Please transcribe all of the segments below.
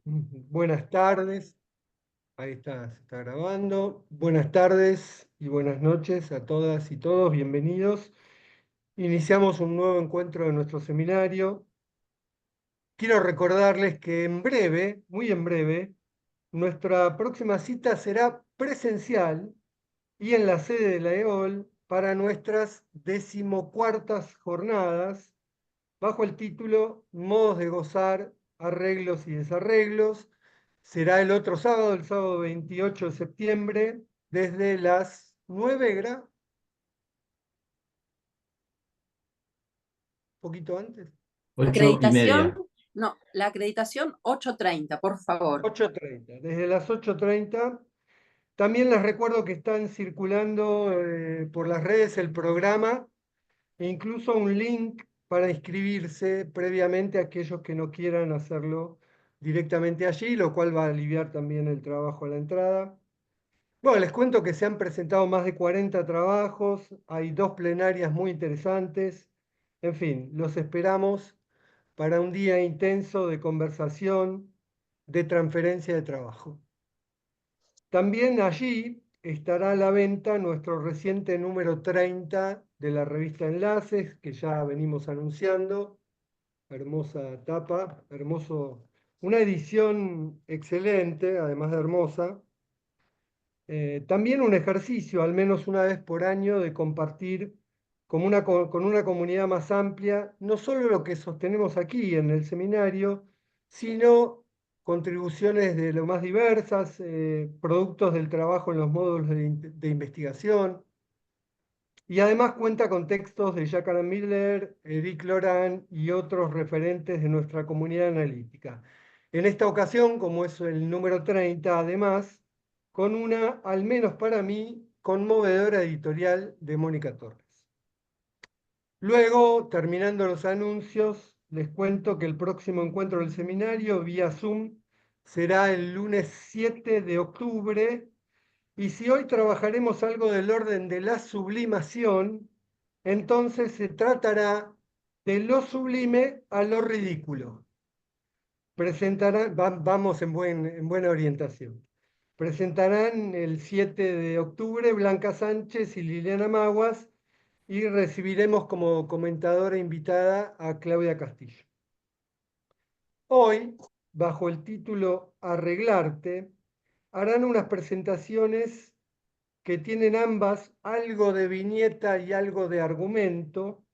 Buenas tardes, ahí está, se está grabando. Buenas tardes y buenas noches a todas y todos, bienvenidos. Iniciamos un nuevo encuentro de nuestro seminario. Quiero recordarles que en breve, muy en breve, nuestra próxima cita será presencial y en la sede de la EOL para nuestras 14ª jornadas bajo el título Modos de gozar, arreglos y desarreglos. Será el otro sábado, el sábado 28 de septiembre, desde las 9, un poquito antes, Ocho y Acreditación, media. no, la acreditación 8:30, por favor. 8:30. Desde las 8:30. También les recuerdo que están circulando por las redes el programa e incluso un link para inscribirse previamente a aquellos que no quieran hacerlo directamente allí, lo cual va a aliviar también el trabajo a la entrada. Bueno, les cuento que se han presentado más de 40 trabajos, hay 2 plenarias muy interesantes. En fin, los esperamos para un día intenso de conversación, de transferencia de trabajo. También allí estará a la venta nuestro reciente número 30 de la revista Enlaces, que ya venimos anunciando. Hermosa tapa, una edición excelente, además de hermosa. También un ejercicio, al menos una vez por año, de compartir con una comunidad más amplia, no solo lo que sostenemos aquí en el seminario, sino contribuciones de lo más diversas, productos del trabajo en los módulos de investigación, y además cuenta con textos de Jacques Miller, Eric Loran y otros referentes de nuestra comunidad analítica. En esta ocasión, como es el número 30, además, con una, al menos para mí, conmovedora editorial de Mónica Torres. Luego, terminando los anuncios, les cuento que el próximo encuentro del seminario vía Zoom será el lunes 7 de octubre. Y si hoy trabajaremos algo del orden de la sublimación, entonces se tratará de lo sublime a lo ridículo. Vamos en buena orientación. Presentarán el 7 de octubre Blanca Sánchez y Liliana Maguas y recibiremos como comentadora invitada a Claudia Castillo. Hoy, bajo el título Arreglarte, harán unas presentaciones que tienen ambas algo de viñeta y algo de argumento.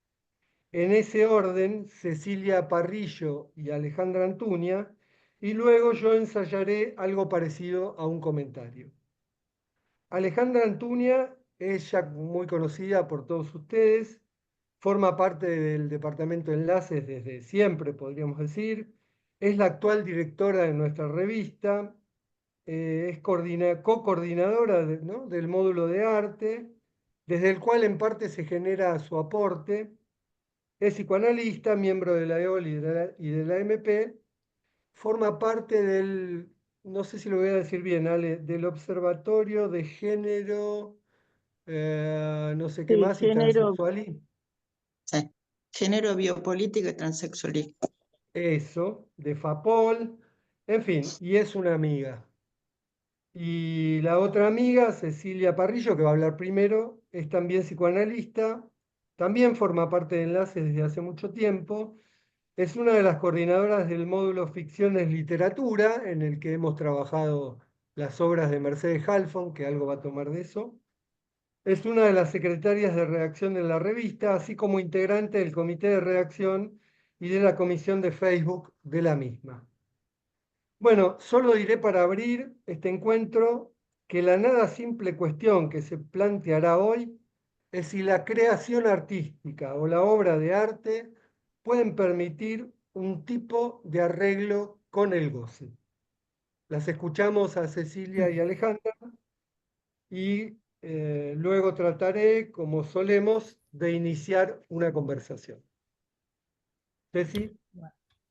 En ese orden, Cecilia Parrillo y Alejandra Antuña, y luego yo ensayaré algo parecido a un comentario. Alejandra Antuña es ya muy conocida por todos ustedes, forma parte del departamento de enlaces desde siempre, podríamos decir, es la actual directora de nuestra revista, es co-coordinadora ¿no? del módulo de arte, desde el cual en parte se genera su aporte, es psicoanalista, miembro de la EOL y de la MP, forma parte del, no sé si lo voy a decir bien, Ale, del Observatorio de Género, no sé qué Sí, más, y género, transexualismo. sí. Género, biopolítica y transexualismo. Eso, de FAPOL, en fin, y es una amiga. Y la otra amiga, Cecilia Parrillo, que va a hablar primero, es también psicoanalista, también forma parte de Enlaces desde hace mucho tiempo, es una de las coordinadoras del módulo Ficciones Literatura, en el que hemos trabajado las obras de Mercedes Halfon, que algo va a tomar de eso. Es una de las secretarias de redacción de la revista, así como integrante del comité de redacción y de la comisión de Facebook de la misma. Bueno, solo diré para abrir este encuentro que la nada simple cuestión que se planteará hoy es si la creación artística o la obra de arte pueden permitir un tipo de arreglo con el goce. Las escuchamos a Cecilia y Alejandra y luego trataré, como solemos, de iniciar una conversación. Ceci.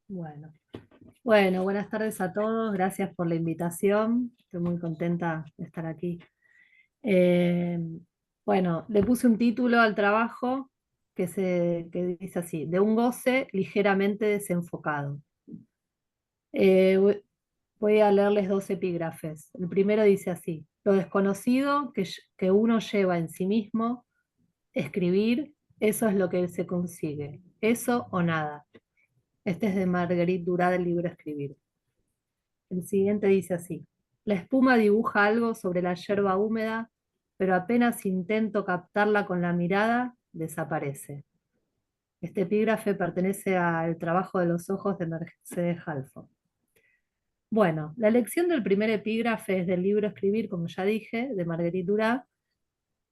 Bueno, bueno, buenas tardes a todos. Gracias por la invitación. Estoy muy contenta de estar aquí. Eh, bueno, le puse un título al trabajo que dice así: de un goce ligeramente desenfocado. Eh, Voy a leerles dos epígrafes. El primero dice así: lo desconocido que uno lleva en sí mismo, escribir, eso es lo que se consigue. Eso o nada. Este es de Marguerite Duras del libro Escribir. El siguiente dice así: la espuma dibuja algo sobre la yerba húmeda, pero apenas intento captarla con la mirada, desaparece. Este epígrafe pertenece al trabajo de los ojos de Mercedes Halfon. Bueno, la elección del primer epígrafe es del libro Escribir, como ya dije, de Marguerite Duras.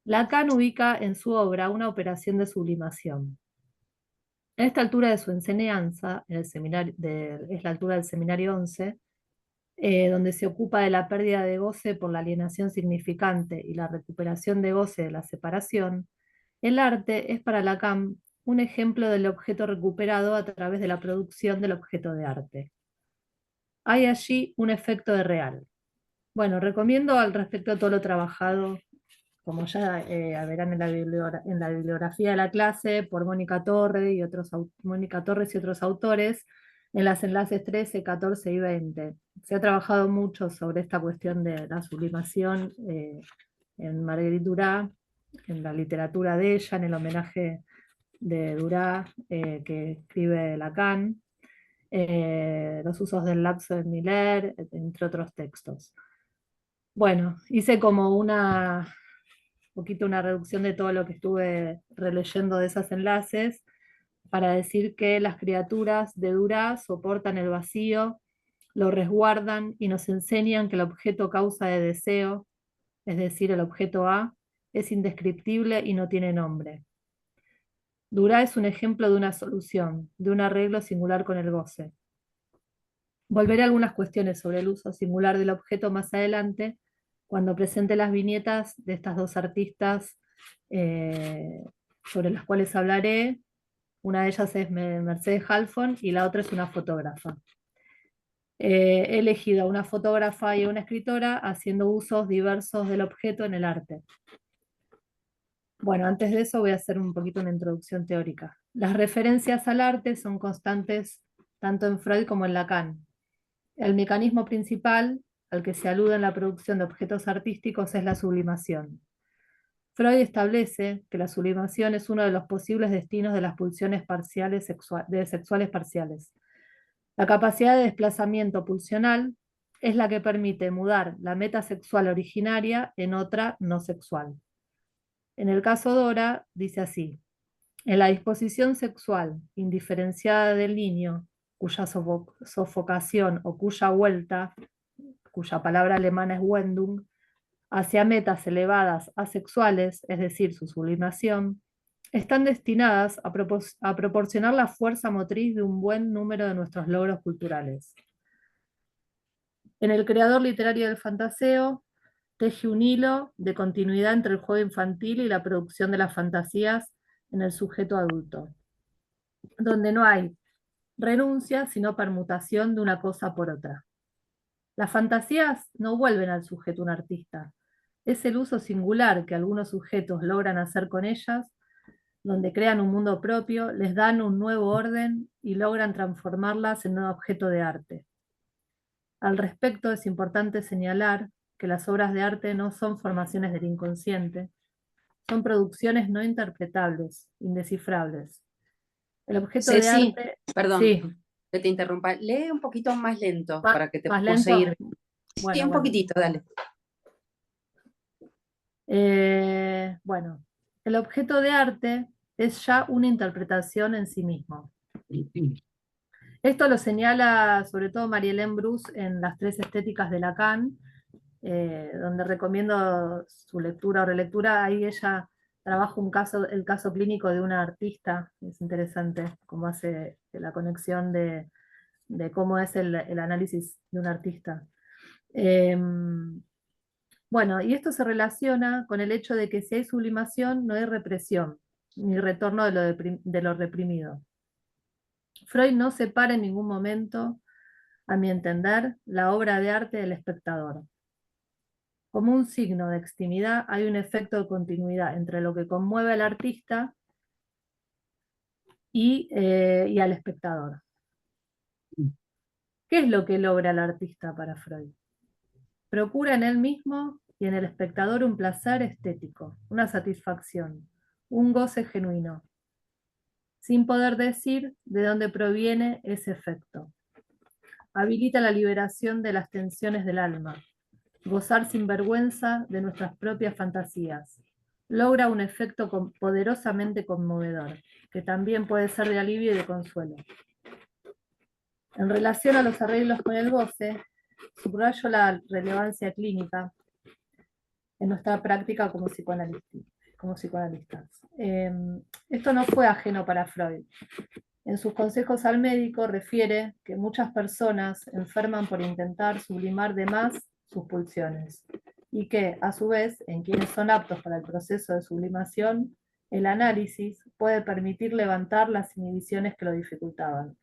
Lacan ubica en su obra una operación de sublimación. A esta altura de su enseñanza, en el seminario, es la altura del seminario 11, donde se ocupa de la pérdida de goce por la alienación significante y la recuperación de goce de la separación, el arte es para Lacan un ejemplo del objeto recuperado a través de la producción del objeto de arte. Hay allí un efecto de real. Bueno, recomiendo al respecto todo lo trabajado, como ya verán en la bibliografía de la clase, por Mónica Torres y otros autores, en los enlaces 13, 14 y 20. Se ha trabajado mucho sobre esta cuestión de la sublimación en Marguerite Duras, en la literatura de ella, en el homenaje de Duras que escribe Lacan, los usos del lapso de Miller, entre otros textos. Bueno, hice como una reducción de todo lo que estuve releyendo de esos enlaces para decir que las criaturas de Duras soportan el vacío, lo resguardan y nos enseñan que el objeto causa de deseo, es decir, el objeto A, es indescriptible y no tiene nombre. Duras es un ejemplo de una solución, de un arreglo singular con el goce. Volveré a algunas cuestiones sobre el uso singular del objeto más adelante, cuando presente las viñetas de estas dos artistas sobre las cuales hablaré. Una de ellas es Mercedes Halfon y la otra es una fotógrafa. He elegido a una fotógrafa y a una escritora haciendo usos diversos del objeto en el arte. Bueno, antes de eso voy a hacer un poquito una introducción teórica. Las referencias al arte son constantes tanto en Freud como en Lacan. El mecanismo principal al que se alude en la producción de objetos artísticos es la sublimación. Freud establece que la sublimación es uno de los posibles destinos de las pulsiones sexuales parciales. La capacidad de desplazamiento pulsional es la que permite mudar la meta sexual originaria en otra no sexual. En el caso Dora, dice así: en la disposición sexual indiferenciada del niño, cuya sofocación o cuya vuelta, cuya palabra alemana es Wendung, hacia metas elevadas asexuales, es decir, su sublimación, están destinadas a proporcionar la fuerza motriz de un buen número de nuestros logros culturales. En el creador literario del fantaseo, teje un hilo de continuidad entre el juego infantil y la producción de las fantasías en el sujeto adulto, donde no hay renuncia, sino permutación de una cosa por otra. Las fantasías no vuelven al sujeto un artista, es el uso singular que algunos sujetos logran hacer con ellas, donde crean un mundo propio, les dan un nuevo orden y logran transformarlas en un objeto de arte. Al respecto, es importante señalar que las obras de arte no son formaciones del inconsciente, son producciones no interpretables, indescifrables. El objeto de Ceci, arte... perdón Sí, que te interrumpa. Lee un poquito más lento para que te más pueda lento. seguir. Sí, Bueno, un bueno. poquitito, dale. Bueno, el objeto de arte es ya una interpretación en sí mismo. Esto lo señala sobre todo Marie-Hélène Bruce en Las tres estéticas de Lacan, donde recomiendo su lectura o relectura. Ahí ella trabaja el caso clínico de una artista. Es interesante cómo hace la conexión de cómo es el análisis de un artista. Bueno, y esto se relaciona con el hecho de que si hay sublimación, no hay represión, ni retorno de lo reprimido. Freud no separa en ningún momento, a mi entender, la obra de arte del espectador. Como un signo de extimidad, hay un efecto de continuidad entre lo que conmueve al artista y al espectador. ¿Qué es lo que logra el artista para Freud? Procura en él mismo y en el espectador un placer estético, una satisfacción, un goce genuino, sin poder decir de dónde proviene ese efecto. Habilita la liberación de las tensiones del alma, gozar sin vergüenza de nuestras propias fantasías. Logra un efecto poderosamente conmovedor, que también puede ser de alivio y de consuelo. En relación a los arreglos con el goce, subrayo la relevancia clínica en nuestra práctica como psicoanalistas. Esto no fue ajeno para Freud. En sus consejos al médico refiere que muchas personas enferman por intentar sublimar de más sus pulsiones y que, a su vez, en quienes son aptos para el proceso de sublimación, el análisis puede permitir levantar las inhibiciones que lo dificultaban.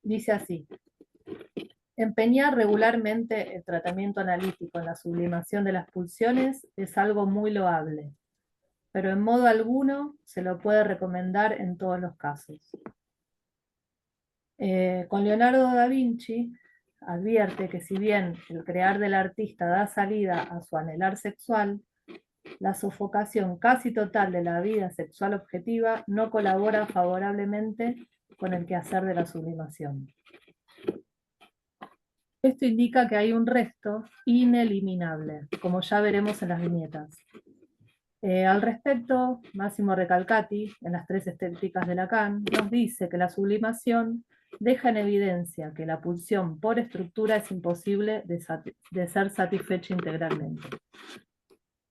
Dice así: empeñar regularmente el tratamiento analítico en la sublimación de las pulsiones es algo muy loable, pero en modo alguno se lo puede recomendar en todos los casos. Con Leonardo da Vinci advierte que si bien el crear del artista da salida a su anhelar sexual, la sofocación casi total de la vida sexual objetiva no colabora favorablemente con el quehacer de la sublimación. Esto indica que hay un resto ineliminable, como ya veremos en las viñetas. Al respecto, Massimo Recalcati, en las tres estéticas de Lacan, nos dice que la sublimación deja en evidencia que la pulsión por estructura es imposible de ser satisfecha integralmente.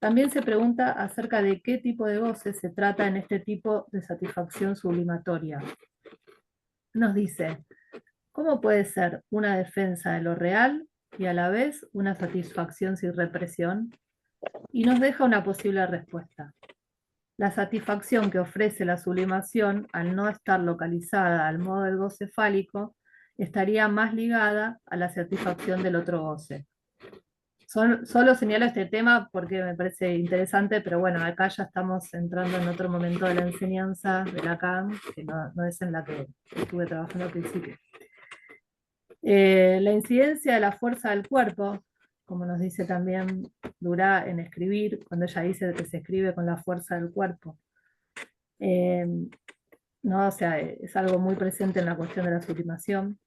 También se pregunta acerca de qué tipo de goce se trata en este tipo de satisfacción sublimatoria. Nos dice: ¿cómo puede ser una defensa de lo real y a la vez una satisfacción sin represión? Y nos deja una posible respuesta. La satisfacción que ofrece la sublimación, al no estar localizada al modo del goce fálico, estaría más ligada a la satisfacción del otro goce. Solo señalo este tema porque me parece interesante, pero bueno, acá ya estamos entrando en otro momento de la enseñanza de Lacan, que no es en la que estuve trabajando al principio. La incidencia de la fuerza del cuerpo, como nos dice también Durá en Escribir, cuando ella dice que se escribe con la fuerza del cuerpo. ¿No? O sea, es algo muy presente en la cuestión de la sublimación.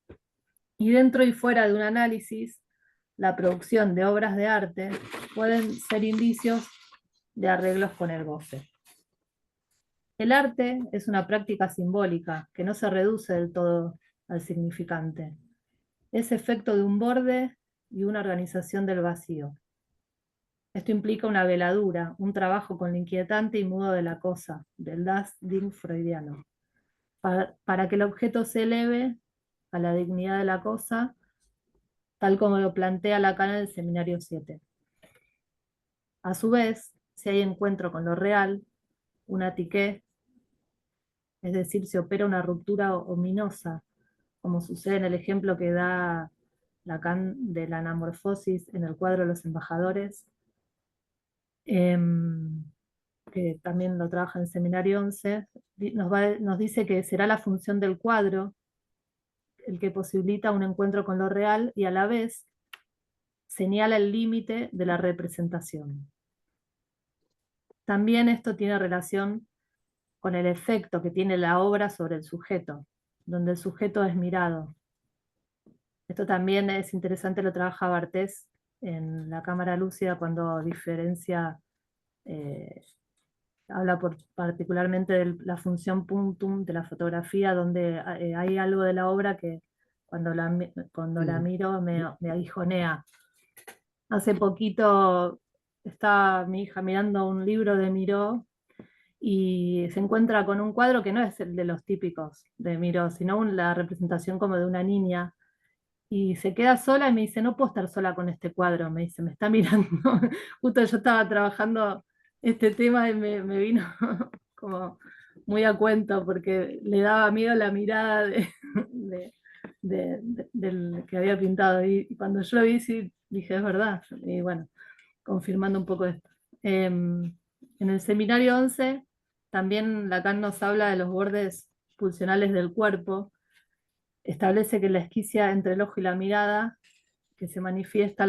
Y dentro y fuera de un análisis, la producción de obras de arte pueden ser indicios de arreglos con el goce. El arte es una práctica simbólica que no se reduce del todo al significante. Es efecto de un borde y una organización del vacío. Esto implica una veladura, un trabajo con lo inquietante y mudo de la cosa, del Das Ding freudiano, para que el objeto se eleve a la dignidad de la cosa, tal como lo plantea Lacan en el Seminario 7. A su vez, si hay encuentro con lo real, una tiqué, es decir, se opera una ruptura ominosa, como sucede en el ejemplo que da Lacan de la anamorfosis en el cuadro de los embajadores, que también lo trabaja en Seminario 11, nos dice que será la función del cuadro el que posibilita un encuentro con lo real y a la vez señala el límite de la representación. También esto tiene relación con el efecto que tiene la obra sobre el sujeto, donde el sujeto es mirado. Esto también es interesante, lo trabaja Barthes en La Cámara Lúcida cuando diferencia, habla particularmente de la función punctum de la fotografía, donde hay algo de la obra que cuando la miro me aguijonea. Hace poquito estaba mi hija mirando un libro de Miró y se encuentra con un cuadro que no es el de los típicos de Miró, sino la representación como de una niña. Y se queda sola y me dice: no puedo estar sola con este cuadro, me dice, me está mirando. Justo yo estaba trabajando este tema y me vino como muy a cuento porque le daba miedo la mirada del que había pintado. Y cuando yo lo vi, sí, dije, es verdad. Y bueno, confirmando un poco esto. En el Seminario 11 también Lacan nos habla de los bordes pulsionales del cuerpo, establece que la esquicia entre el ojo y la mirada, que se manifiesta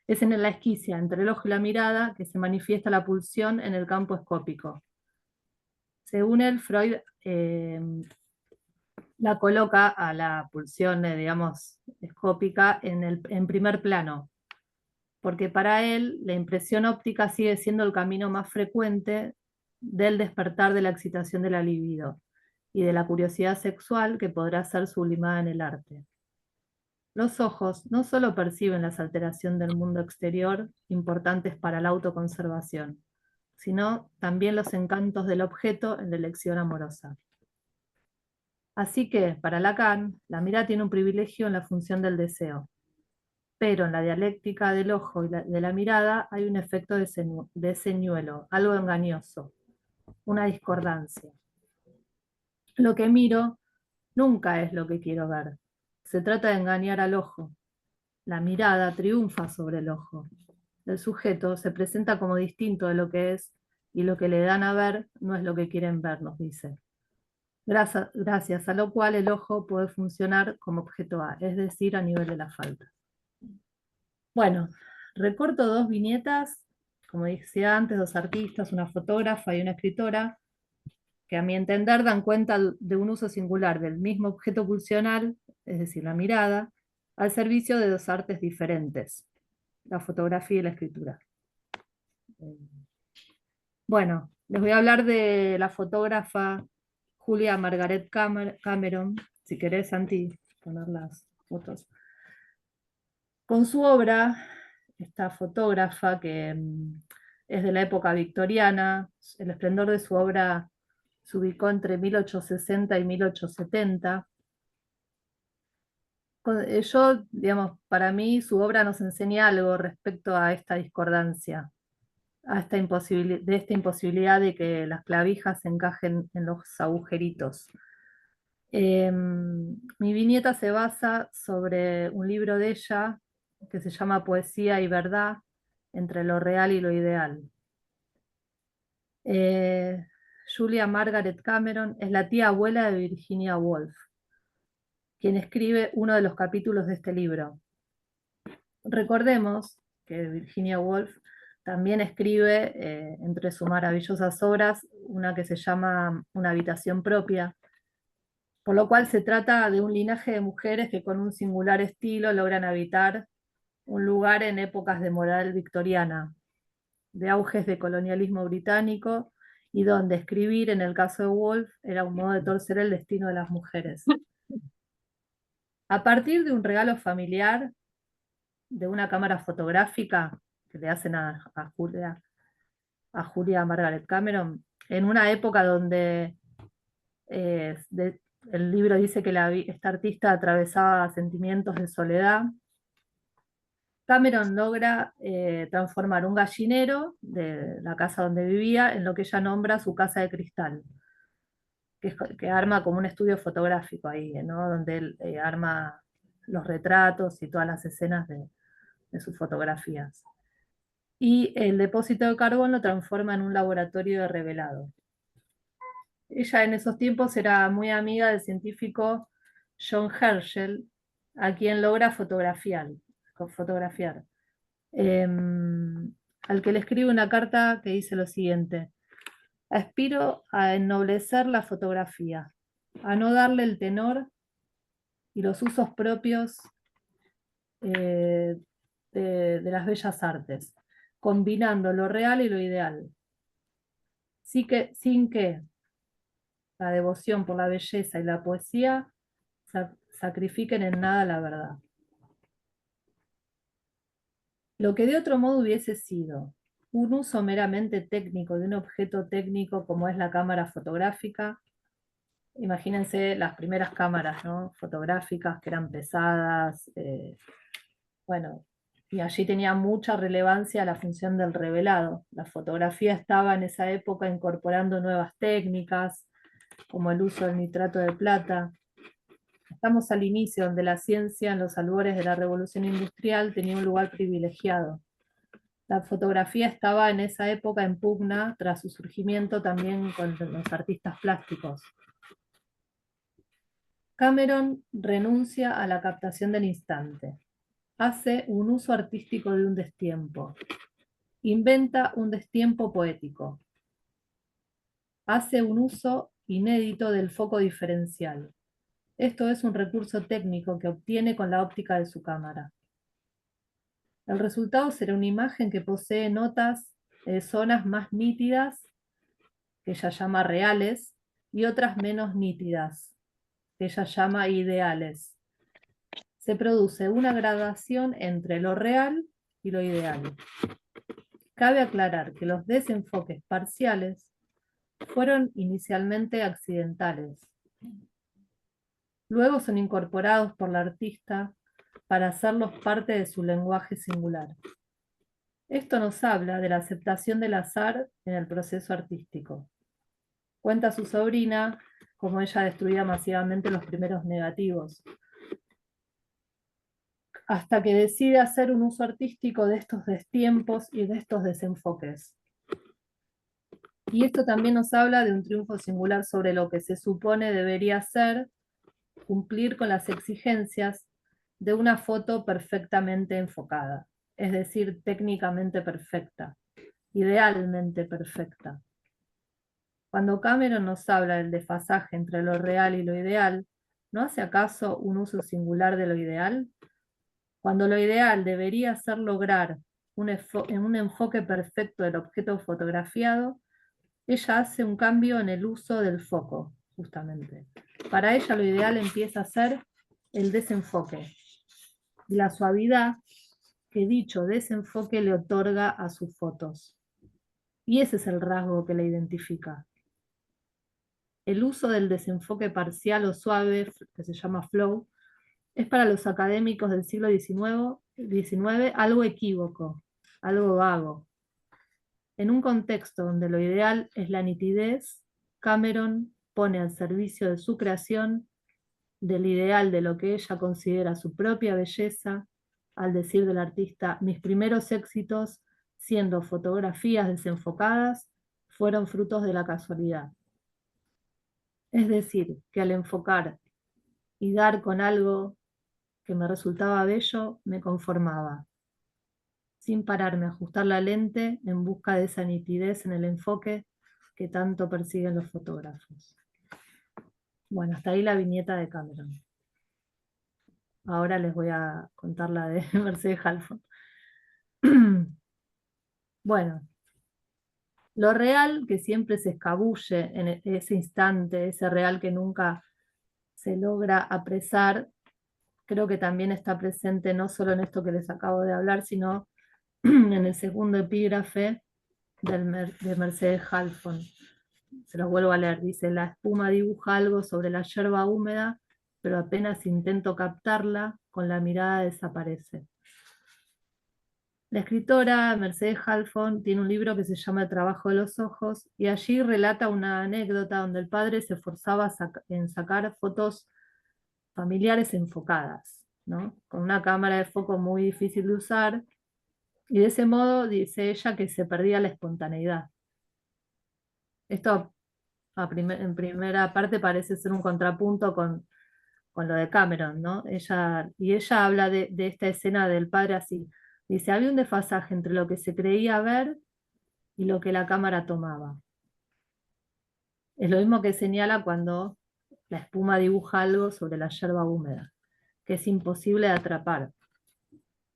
es en la esquicia entre el ojo y la mirada que se manifiesta la pulsión en el campo escópico. Según él, Freud la coloca a la pulsión, digamos, escópica en primer plano, porque para él la impresión óptica sigue siendo el camino más frecuente del despertar de la excitación de la libido y de la curiosidad sexual que podrá ser sublimada en el arte. Los ojos no solo perciben las alteraciones del mundo exterior importantes para la autoconservación, sino también los encantos del objeto en la elección amorosa. Así que, para Lacan, la mirada tiene un privilegio en la función del deseo, pero en la dialéctica del ojo y de la mirada hay un efecto de señuelo, algo engañoso, una discordancia. Lo que miro nunca es lo que quiero ver. Se trata de engañar al ojo. La mirada triunfa sobre el ojo. El sujeto se presenta como distinto de lo que es, y lo que le dan a ver no es lo que quieren ver, nos dice. Gracias a lo cual el ojo puede funcionar como objeto A, es decir, a nivel de la falta. Bueno, recorto dos viñetas, como decía antes, dos artistas, una fotógrafa y una escritora, que a mi entender dan cuenta de un uso singular del mismo objeto pulsional, es decir, la mirada, al servicio de dos artes diferentes, la fotografía y la escritura. Bueno, les voy a hablar de la fotógrafa Julia Margaret Cameron, si querés, Santi, poner las fotos. Con su obra, esta fotógrafa que es de la época victoriana, el esplendor de su obra se ubicó entre 1860 y 1870. Yo, digamos, para mí su obra nos enseña algo respecto a esta discordancia, a esta imposibilidad de que las clavijas se encajen en los agujeritos. Mi viñeta se basa sobre un libro de ella que se llama Poesía y Verdad, entre lo real y lo ideal. Julia Margaret Cameron es la tía abuela de Virginia Woolf, quien escribe uno de los capítulos de este libro. Recordemos que Virginia Woolf también escribe, entre sus maravillosas obras, una que se llama Una habitación propia, por lo cual se trata de un linaje de mujeres que con un singular estilo logran habitar un lugar en épocas de moral victoriana, de auges de colonialismo británico, y donde escribir, en el caso de Woolf, era un modo de torcer el destino de las mujeres. A partir de un regalo familiar, de una cámara fotográfica que le hacen a Julia Margaret Cameron, en una época donde el libro dice que esta artista atravesaba sentimientos de soledad, Cameron logra transformar un gallinero de la casa donde vivía en lo que ella nombra su casa de cristal, que arma como un estudio fotográfico ahí, ¿no? Donde él arma los retratos y todas las escenas de sus fotografías. Y el depósito de carbón lo transforma en un laboratorio de revelado. Ella en esos tiempos era muy amiga del científico John Herschel, a quien logra fotografiar. Al que le escribe una carta que dice lo siguiente: aspiro a ennoblecer la fotografía, a no darle el tenor y los usos propios de las bellas artes, combinando lo real y lo ideal, sin que la devoción por la belleza y la poesía sacrifiquen en nada la verdad. Lo que de otro modo hubiese sido un uso meramente técnico de un objeto técnico como es la cámara fotográfica. Imagínense las primeras cámaras, ¿no?, fotográficas, que eran pesadas, bueno, y allí tenía mucha relevancia la función del revelado. La fotografía estaba en esa época incorporando nuevas técnicas, como el uso del nitrato de plata. Estamos al inicio, donde la ciencia, en los albores de la revolución industrial, tenía un lugar privilegiado. La fotografía estaba en esa época en pugna tras su surgimiento también con los artistas plásticos. Cameron renuncia a la captación del instante. Hace un uso artístico de un destiempo. Inventa un destiempo poético. Hace un uso inédito del foco diferencial. Esto es un recurso técnico que obtiene con la óptica de su cámara. El resultado será una imagen que posee notas, zonas más nítidas, que ella llama reales, y otras menos nítidas, que ella llama ideales. Se produce una gradación entre lo real y lo ideal. Cabe aclarar que los desenfoques parciales fueron inicialmente accidentales. Luego son incorporados por la artista para hacerlos parte de su lenguaje singular. Esto nos habla de la aceptación del azar en el proceso artístico. Cuenta su sobrina cómo ella destruía masivamente los primeros negativos, hasta que decide hacer un uso artístico de estos destiempos y de estos desenfoques. Y esto también nos habla de un triunfo singular sobre lo que se supone debería ser cumplir con las exigencias de una foto perfectamente enfocada, es decir, técnicamente perfecta, idealmente perfecta. Cuando Cameron nos habla del desfasaje entre lo real y lo ideal, ¿no hace acaso un uso singular de lo ideal? Cuando lo ideal debería ser lograr un enfoque perfecto del objeto fotografiado, ella hace un cambio en el uso del foco, justamente. Para ella lo ideal empieza a ser el desenfoque y la suavidad que dicho desenfoque le otorga a sus fotos. Y ese es el rasgo que la identifica. El uso del desenfoque parcial o suave, que se llama flow, es para los académicos del siglo XIX algo equívoco, algo vago. En un contexto donde lo ideal es la nitidez, Cameron pone al servicio de su creación del ideal de lo que ella considera su propia belleza, al decir del artista, mis primeros éxitos, siendo fotografías desenfocadas, fueron frutos de la casualidad. Es decir, que al enfocar y dar con algo que me resultaba bello, me conformaba, sin pararme a ajustar la lente en busca de esa nitidez en el enfoque que tanto persiguen los fotógrafos. Bueno, hasta ahí la viñeta de Cameron. Ahora les voy a contar la de Mercedes Halfon. Bueno, lo real que siempre se escabulle en ese instante, ese real que nunca se logra apresar, creo que también está presente no solo en esto que les acabo de hablar, sino en el segundo epígrafe de Mercedes Halfon. Se los vuelvo a leer. Dice, la espuma dibuja algo sobre la yerba húmeda, pero apenas intento captarla, con la mirada desaparece. La escritora Mercedes Halfon tiene un libro que se llama El trabajo de los ojos, y allí relata una anécdota donde el padre se esforzaba en sacar fotos familiares enfocadas, ¿no? Con una cámara de foco muy difícil de usar, y de ese modo dice ella que se perdía la espontaneidad. Esto en primera parte parece ser un contrapunto con lo de Cameron, ¿no? Ella habla de esta escena del padre así. Dice, había un desfasaje entre lo que se creía ver y lo que la cámara tomaba. Es lo mismo que señala cuando la espuma dibuja algo sobre la yerba húmeda, que es imposible de atrapar.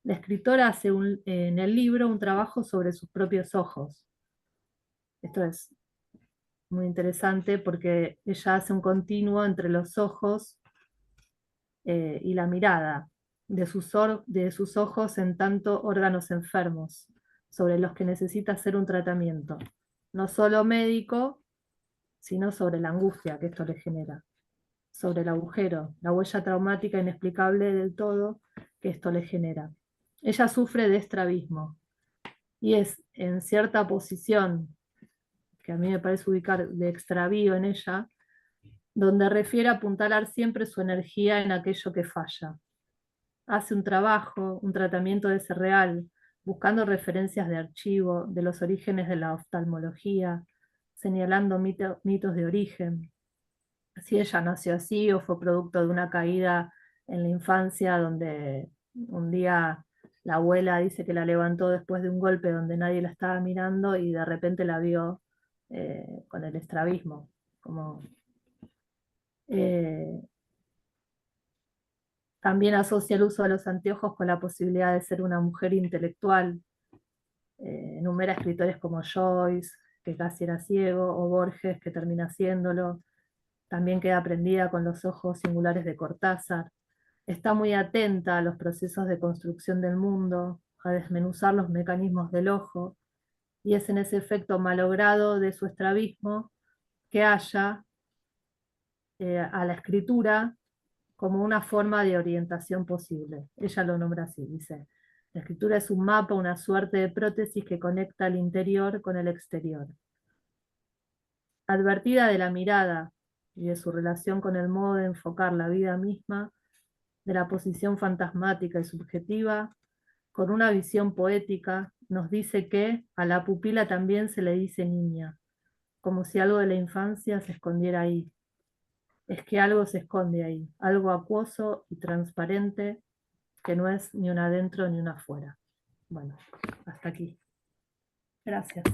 La escritora hace en el libro un trabajo sobre sus propios ojos. Esto es muy interesante porque ella hace un continuo entre los ojos y la mirada de sus ojos en tanto órganos enfermos, sobre los que necesita hacer un tratamiento, no solo médico, sino sobre la angustia que esto le genera, sobre el agujero, la huella traumática inexplicable del todo que esto le genera. Ella sufre de estrabismo y es en cierta posición, que a mí me parece ubicar de extravío en ella, donde refiere a apuntalar siempre su energía en aquello que falla. Hace un trabajo, un tratamiento de ese real, buscando referencias de archivo, de los orígenes de la oftalmología, señalando mitos de origen. si ella nació así o fue producto de una caída en la infancia donde un día la abuela dice que la levantó después de un golpe donde nadie la estaba mirando y de repente la vio con el estrabismo. Como, eh, también asocia el uso de los anteojos con la posibilidad de ser una mujer intelectual. Enumera escritores como Joyce, que casi era ciego, o Borges, que termina siéndolo. También queda prendida con los ojos singulares de Cortázar. Está muy atenta a los procesos de construcción del mundo, a desmenuzar los mecanismos del ojo, y es en ese efecto malogrado de su estrabismo que halla a la escritura como una forma de orientación posible. Ella lo nombra así, dice, la escritura es un mapa, una suerte de prótesis que conecta el interior con el exterior. Advertida de la mirada y de su relación con el modo de enfocar la vida misma, de la posición fantasmática y subjetiva, con una visión poética, nos dice que a la pupila también se le dice niña, como si algo de la infancia se escondiera ahí. Es que algo se esconde ahí, algo acuoso y transparente que no es ni una adentro ni una afuera. Bueno, hasta aquí. Gracias.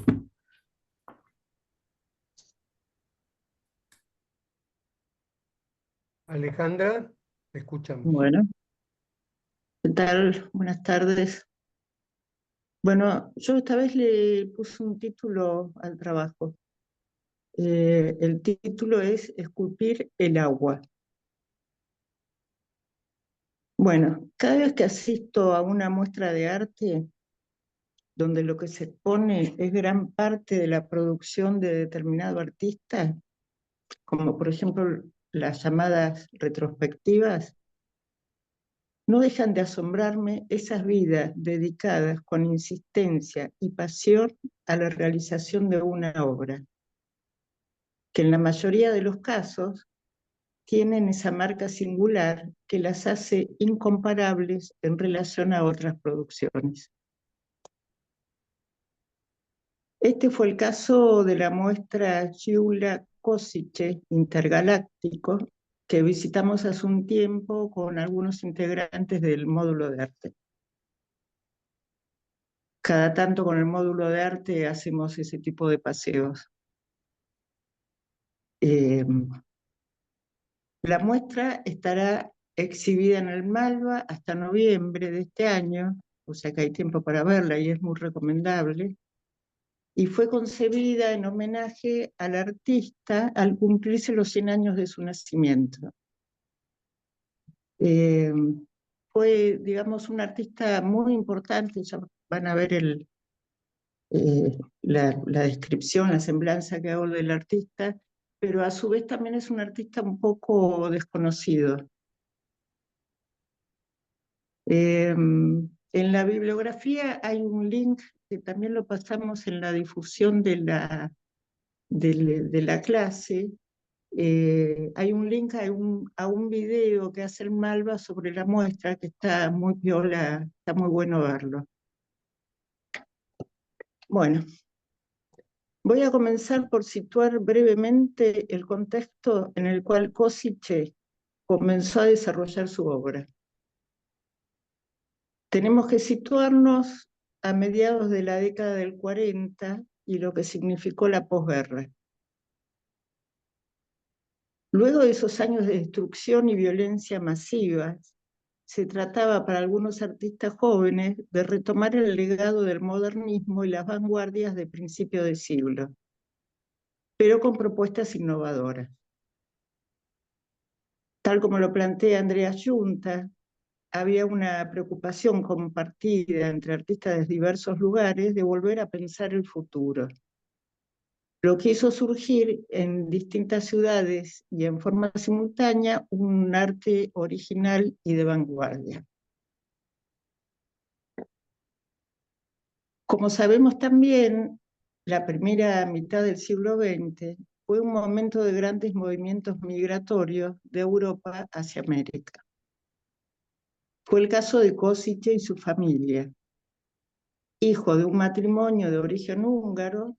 Alejandra, te escuchamos. Bueno, ¿qué tal? Buenas tardes. Bueno, yo esta vez le puse un título al trabajo. El título es Esculpir el agua. Bueno, cada vez que asisto a una muestra de arte, donde lo que se expone es gran parte de la producción de determinado artista, como por ejemplo las llamadas retrospectivas, no dejan de asombrarme esas vidas dedicadas con insistencia y pasión a la realización de una obra, que en la mayoría de los casos tienen esa marca singular que las hace incomparables en relación a otras producciones. Este fue el caso de la muestra Giula Košice Intergaláctico, que visitamos hace un tiempo con algunos integrantes del módulo de arte. Cada tanto con el módulo de arte hacemos ese tipo de paseos. La muestra estará exhibida en el Malva hasta noviembre de este año, o sea que hay tiempo para verla y es muy recomendable. Y fue concebida en homenaje al artista al cumplirse los 100 años de su nacimiento. Fue, digamos, un artista muy importante, ya van a ver la descripción, la semblanza que hago del artista, pero a su vez también es un artista un poco desconocido. En la bibliografía hay un link que también lo pasamos en la difusión de la clase. Hay un link a un video que hace el Malva sobre la muestra que está muy piola, está muy bueno verlo. Bueno, voy a comenzar por situar brevemente el contexto en el cual Košice comenzó a desarrollar su obra. Tenemos que situarnos a mediados de la década del 40 y lo que significó la posguerra. Luego de esos años de destrucción y violencia masivas, se trataba para algunos artistas jóvenes de retomar el legado del modernismo y las vanguardias de principio de siglo, pero con propuestas innovadoras. Tal como lo plantea Andrea Giunta, había una preocupación compartida entre artistas de diversos lugares de volver a pensar el futuro, lo que hizo surgir en distintas ciudades y en forma simultánea un arte original y de vanguardia. Como sabemos también, la primera mitad del siglo XX fue un momento de grandes movimientos migratorios de Europa hacia América. Fue el caso de Košice y su familia, hijo de un matrimonio de origen húngaro,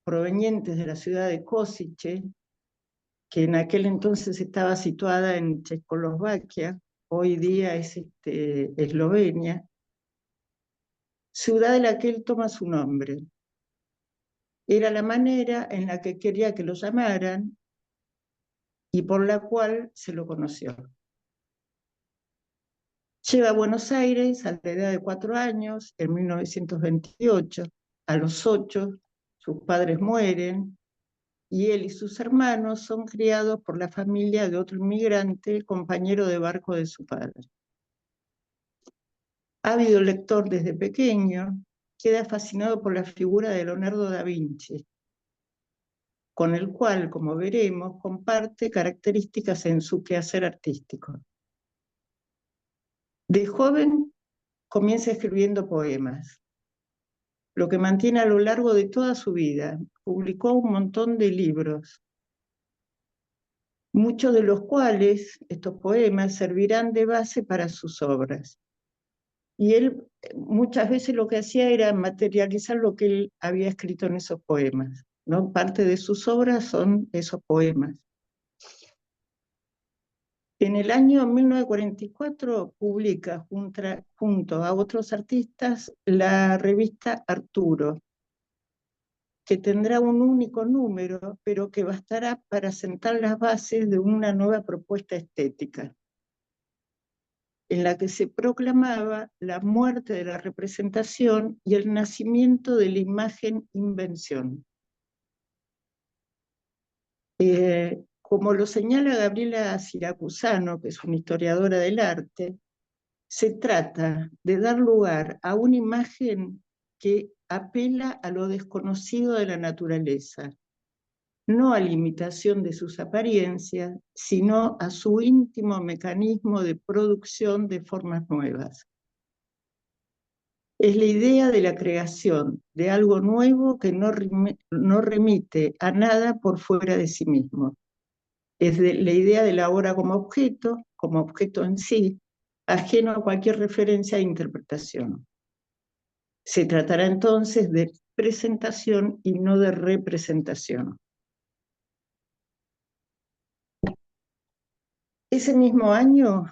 provenientes de la ciudad de Košice, que en aquel entonces estaba situada en Checoslovaquia, hoy día es Eslovenia, ciudad de la que él toma su nombre. Era la manera en la que quería que lo llamaran y por la cual se lo conoció. Llega a Buenos Aires a la edad de 4 años, en 1928. A los 8, sus padres mueren y él y sus hermanos son criados por la familia de otro inmigrante, compañero de barco de su padre. Ávido lector desde pequeño, queda fascinado por la figura de Leonardo da Vinci, con el cual, como veremos, comparte características en su quehacer artístico. De joven comienza escribiendo poemas, lo que mantiene a lo largo de toda su vida. Publicó un montón de libros, muchos de los cuales, estos poemas, servirán de base para sus obras. Y él muchas veces lo que hacía era materializar lo que él había escrito en esos poemas, ¿no? Parte de sus obras son esos poemas. En el año 1944 publica junto a otros artistas la revista Arturo, que tendrá un único número, pero que bastará para sentar las bases de una nueva propuesta estética, en la que se proclamaba la muerte de la representación y el nacimiento de la imagen-invención. Como lo señala Gabriela Siracusano, que es una historiadora del arte, se trata de dar lugar a una imagen que apela a lo desconocido de la naturaleza, no a la imitación de sus apariencias, sino a su íntimo mecanismo de producción de formas nuevas. Es la idea de la creación de algo nuevo que no remite a nada por fuera de sí mismo. Es la idea de la obra como objeto en sí, ajeno a cualquier referencia e interpretación. Se tratará entonces de presentación y no de representación. Ese mismo año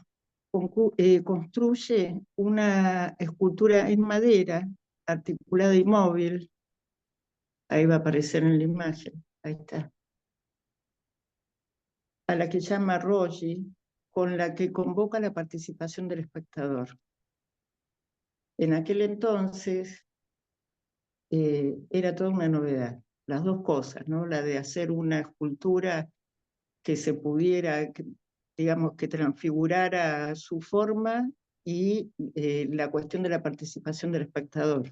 construye una escultura en madera, articulada y móvil. Ahí va a aparecer en la imagen, ahí está. A la que llama Roggi, con la que convoca la participación del espectador. En aquel entonces era toda una novedad, las dos cosas, ¿no? La de hacer una escultura que se pudiera, digamos, que transfigurara su forma y la cuestión de la participación del espectador.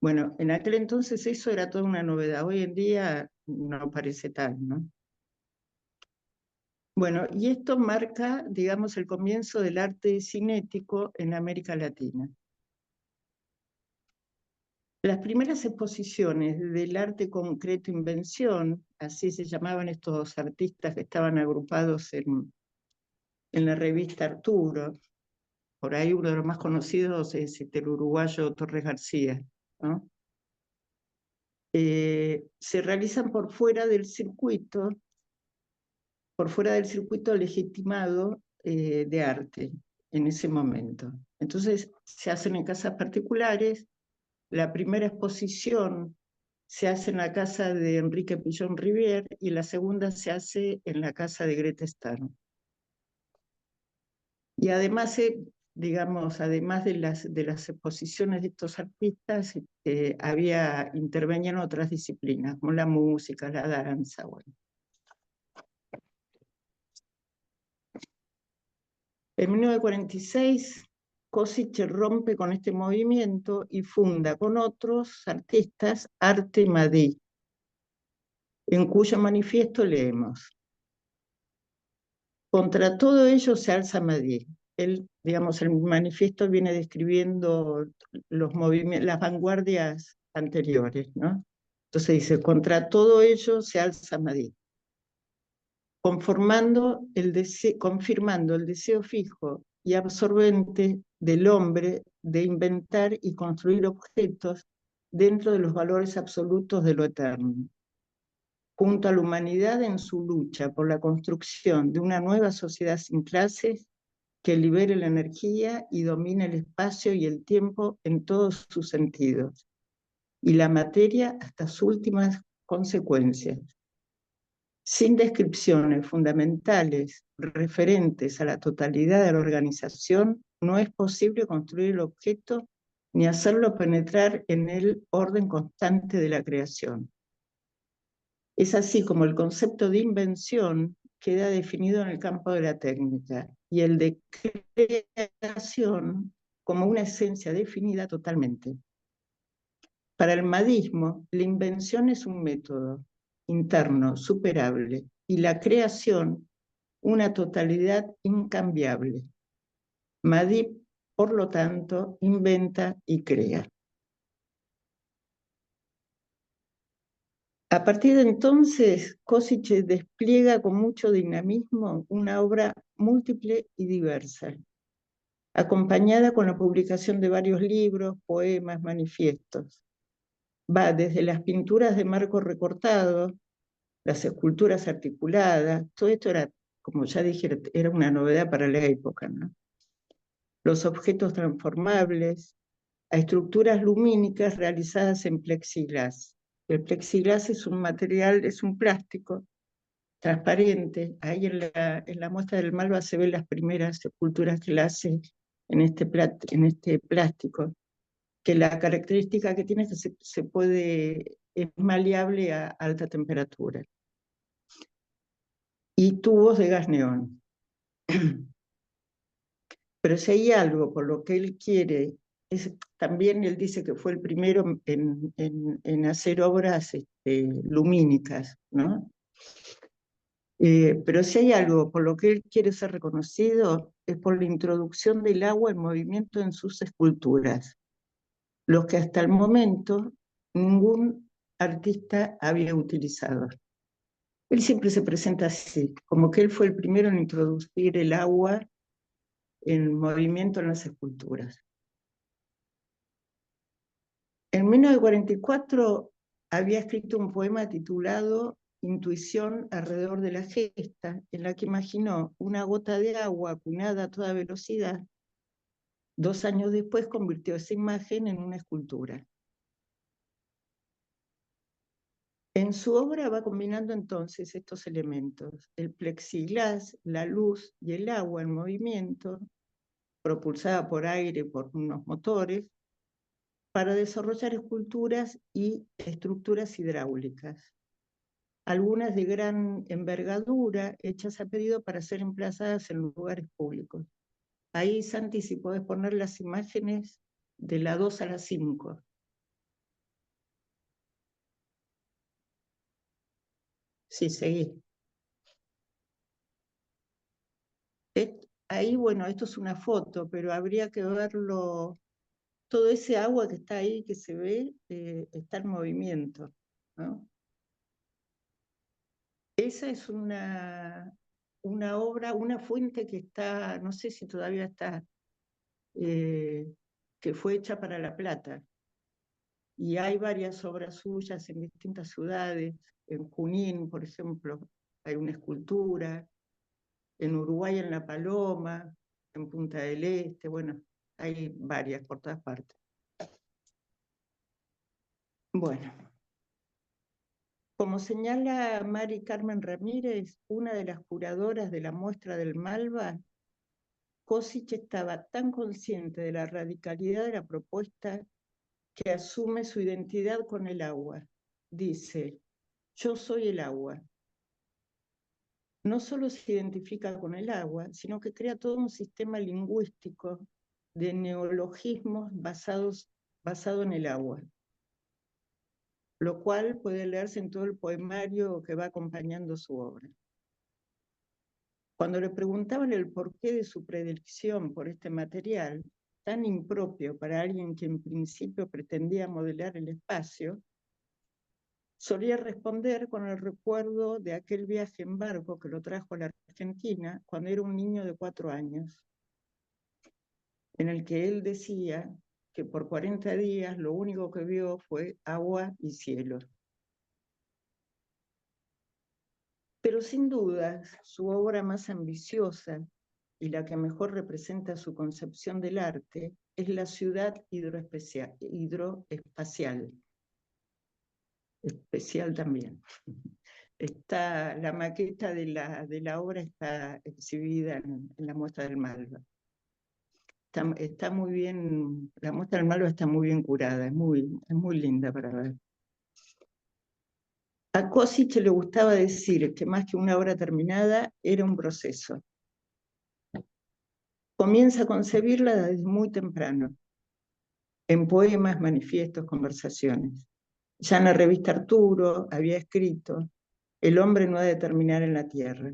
Bueno, en aquel entonces eso era toda una novedad, hoy en día no parece tal, ¿no? Bueno, y esto marca, digamos, el comienzo del arte cinético en América Latina. Las primeras exposiciones del arte concreto invención, así se llamaban estos artistas que estaban agrupados en la revista Arturo, por ahí uno de los más conocidos es el uruguayo Torres García, ¿no? Se realizan por fuera del circuito legitimado de arte en ese momento. Entonces se hacen en casas particulares. La primera exposición se hace en la casa de Enrique Pillón Rivière y la segunda se hace en la casa de Greta Stern. Y además, digamos, además de las exposiciones de estos artistas, intervenían otras disciplinas, como la música, la danza, bueno. En 1946, Košić rompe con este movimiento y funda con otros artistas Arte Madrid, en cuyo manifiesto leemos: contra todo ello se alza Madrid. Digamos, el manifiesto viene describiendo las vanguardias anteriores, ¿no? Entonces dice, contra todo ello se alza Madrid, confirmando el deseo fijo y absorbente del hombre de inventar y construir objetos dentro de los valores absolutos de lo eterno. junto a la humanidad en su lucha por la construcción de una nueva sociedad sin clases que libere la energía y domine el espacio y el tiempo en todos sus sentidos, y la materia hasta sus últimas consecuencias. Sin descripciones fundamentales referentes a la totalidad de la organización, no es posible construir el objeto ni hacerlo penetrar en el orden constante de la creación. Es así como el concepto de invención queda definido en el campo de la técnica y el de creación como una esencia definida totalmente. Para el madismo, la invención es un método interno superable y la creación una totalidad incambiable. Madí, por lo tanto, inventa y crea. A partir de entonces, Košić despliega con mucho dinamismo una obra múltiple y diversa, acompañada con la publicación de varios libros, poemas, manifiestos. Va desde las pinturas de marco recortado, las esculturas articuladas, todo esto era, como ya dije, era una novedad para la época, ¿no? Los objetos transformables, a estructuras lumínicas realizadas en plexiglas. El plexiglas es un material, es un plástico transparente. Ahí en la muestra del Malva se ven las primeras esculturas que él hace en este plástico, que la característica que tiene es que es maleable a alta temperatura. Y tubos de gas neón. Pero si hay algo por lo que él quiere, también él dice que fue el primero en hacer obras lumínicas, ¿no? Pero si hay algo por lo que él quiere ser reconocido, es por la introducción del agua en movimiento en sus esculturas, los que hasta el momento ningún artista había utilizado. Él siempre se presenta así, como que él fue el primero en introducir el agua en movimiento en las esculturas. En 1944 había escrito un poema titulado Intuición alrededor de la gesta, en la que imaginó una gota de agua acunada a toda velocidad. 2 años después convirtió esa imagen en una escultura. En su obra va combinando entonces estos elementos: el plexiglas, la luz y el agua en movimiento, propulsada por aire por unos motores, para desarrollar esculturas y estructuras hidráulicas, algunas de gran envergadura, hechas a pedido para ser emplazadas en lugares públicos. Ahí, Santi, si podés poner las imágenes de la 2 a la 5. Sí, seguí. Ahí, bueno, esto es una foto, pero habría que verlo. Todo ese agua que está ahí, que se ve, está en movimiento, ¿no? Esa es una obra, una fuente que está, no sé si todavía está, que fue hecha para La Plata. Y hay varias obras suyas en distintas ciudades. En Junín, por ejemplo, hay una escultura. En Uruguay, en La Paloma, en Punta del Este, bueno, hay varias por todas partes. Bueno, como señala Mari Carmen Ramírez, una de las curadoras de la muestra del Malva, Košić estaba tan consciente de la radicalidad de la propuesta que asume su identidad con el agua. Dice: yo soy el agua. No solo se identifica con el agua, sino que crea todo un sistema lingüístico de neologismos basado en el agua, lo cual puede leerse en todo el poemario que va acompañando su obra. Cuando le preguntaban el porqué de su predilección por este material, tan impropio para alguien que en principio pretendía modelar el espacio, solía responder con el recuerdo de aquel viaje en barco que lo trajo a la Argentina cuando era un niño de 4 años, en el que él decía que por 40 días lo único que vio fue agua y cielo. Pero sin duda, su obra más ambiciosa y la que mejor representa su concepción del arte es la ciudad hidroespacial. Especial también. La maqueta de la obra está exhibida en la muestra del Malva. Está muy bien, la muestra del Malva está muy bien curada, es muy linda para ver. A Košić le gustaba decir que más que una obra terminada, era un proceso. Comienza a concebirla desde muy temprano, en poemas, manifiestos, conversaciones. Ya en la revista Arturo había escrito: el hombre no ha de terminar en la tierra.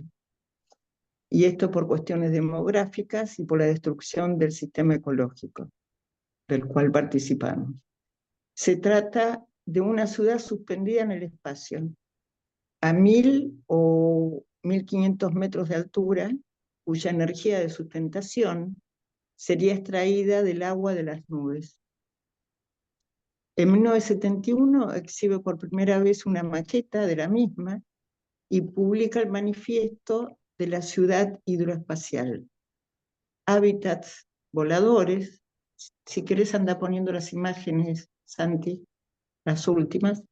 Y esto por cuestiones demográficas y por la destrucción del sistema ecológico, del cual participamos. Se trata de una ciudad suspendida en el espacio, a 1000 o 1500 metros de altura, cuya energía de sustentación sería extraída del agua de las nubes. En 1971 exhibe por primera vez una maqueta de la misma y publica el manifiesto de la ciudad hidroespacial. Hábitats voladores. Si querés anda poniendo las imágenes, Santi, las últimas.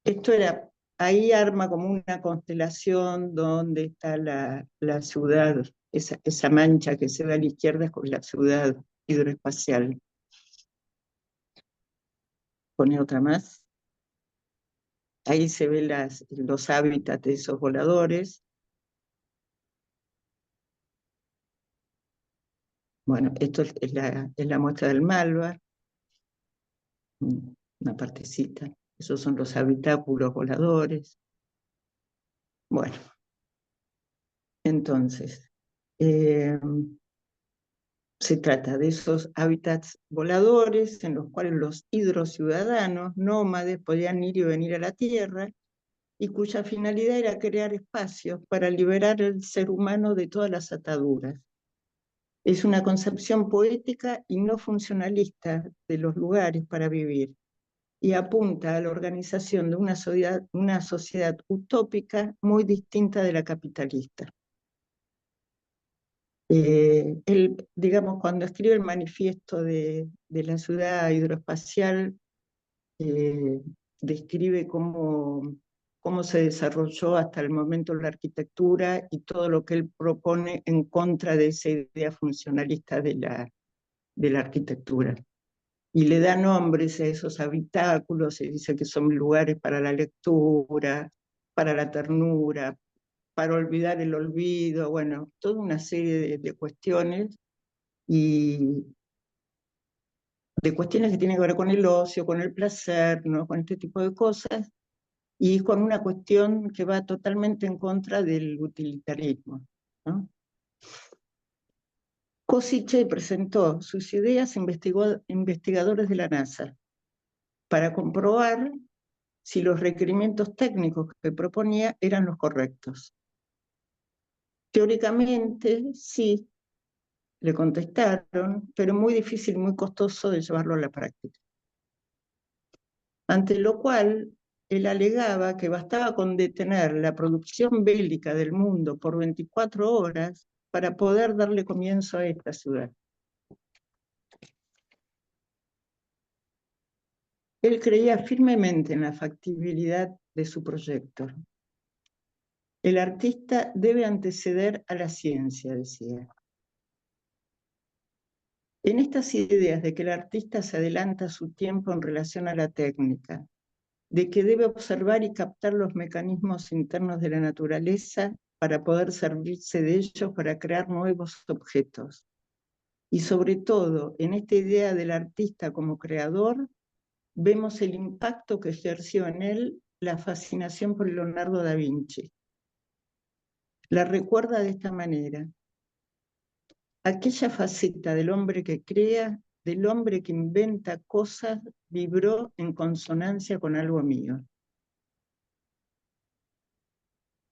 Esto era, ahí arma como una constelación donde está la ciudad, esa mancha que se ve a la izquierda es con la ciudad hidroespacial. Pone otra más. Ahí se ven los hábitats de esos voladores. Bueno, esto es la muestra del Malva, una partecita. Esos son los habitáculos voladores. Bueno, entonces, se trata de esos hábitats voladores en los cuales los hidrociudadanos nómades podían ir y venir a la Tierra y cuya finalidad era crear espacios para liberar al ser humano de todas las ataduras. Es una concepción poética y no funcionalista de los lugares para vivir y apunta a la organización de una sociedad utópica muy distinta de la capitalista. Él, digamos, cuando escribe el manifiesto de la ciudad hidroespacial, describe cómo se desarrolló hasta el momento la arquitectura y todo lo que él propone en contra de esa idea funcionalista de la arquitectura. Y le da nombres a esos habitáculos, se dice que son lugares para la lectura, para la ternura, para olvidar el olvido, bueno, toda una serie de cuestiones, y de cuestiones que tienen que ver con el ocio, con el placer, ¿no? Con este tipo de cosas, y con una cuestión que va totalmente en contra del utilitarismo, ¿no? Košić presentó sus ideas a investigadores de la NASA para comprobar si los requerimientos técnicos que proponía eran los correctos. Teóricamente, sí, le contestaron, pero muy difícil, muy costoso de llevarlo a la práctica. Ante lo cual, él alegaba que bastaba con detener la producción bélica del mundo por 24 horas para poder darle comienzo a esta ciudad. Él creía firmemente en la factibilidad de su proyecto. El artista debe anteceder a la ciencia, decía. En estas ideas de que el artista se adelanta a su tiempo en relación a la técnica, de que debe observar y captar los mecanismos internos de la naturaleza para poder servirse de ellos para crear nuevos objetos. Y sobre todo, en esta idea del artista como creador, vemos el impacto que ejerció en él la fascinación por Leonardo da Vinci. La recuerda de esta manera: aquella faceta del hombre que crea, del hombre que inventa cosas, vibró en consonancia con algo mío.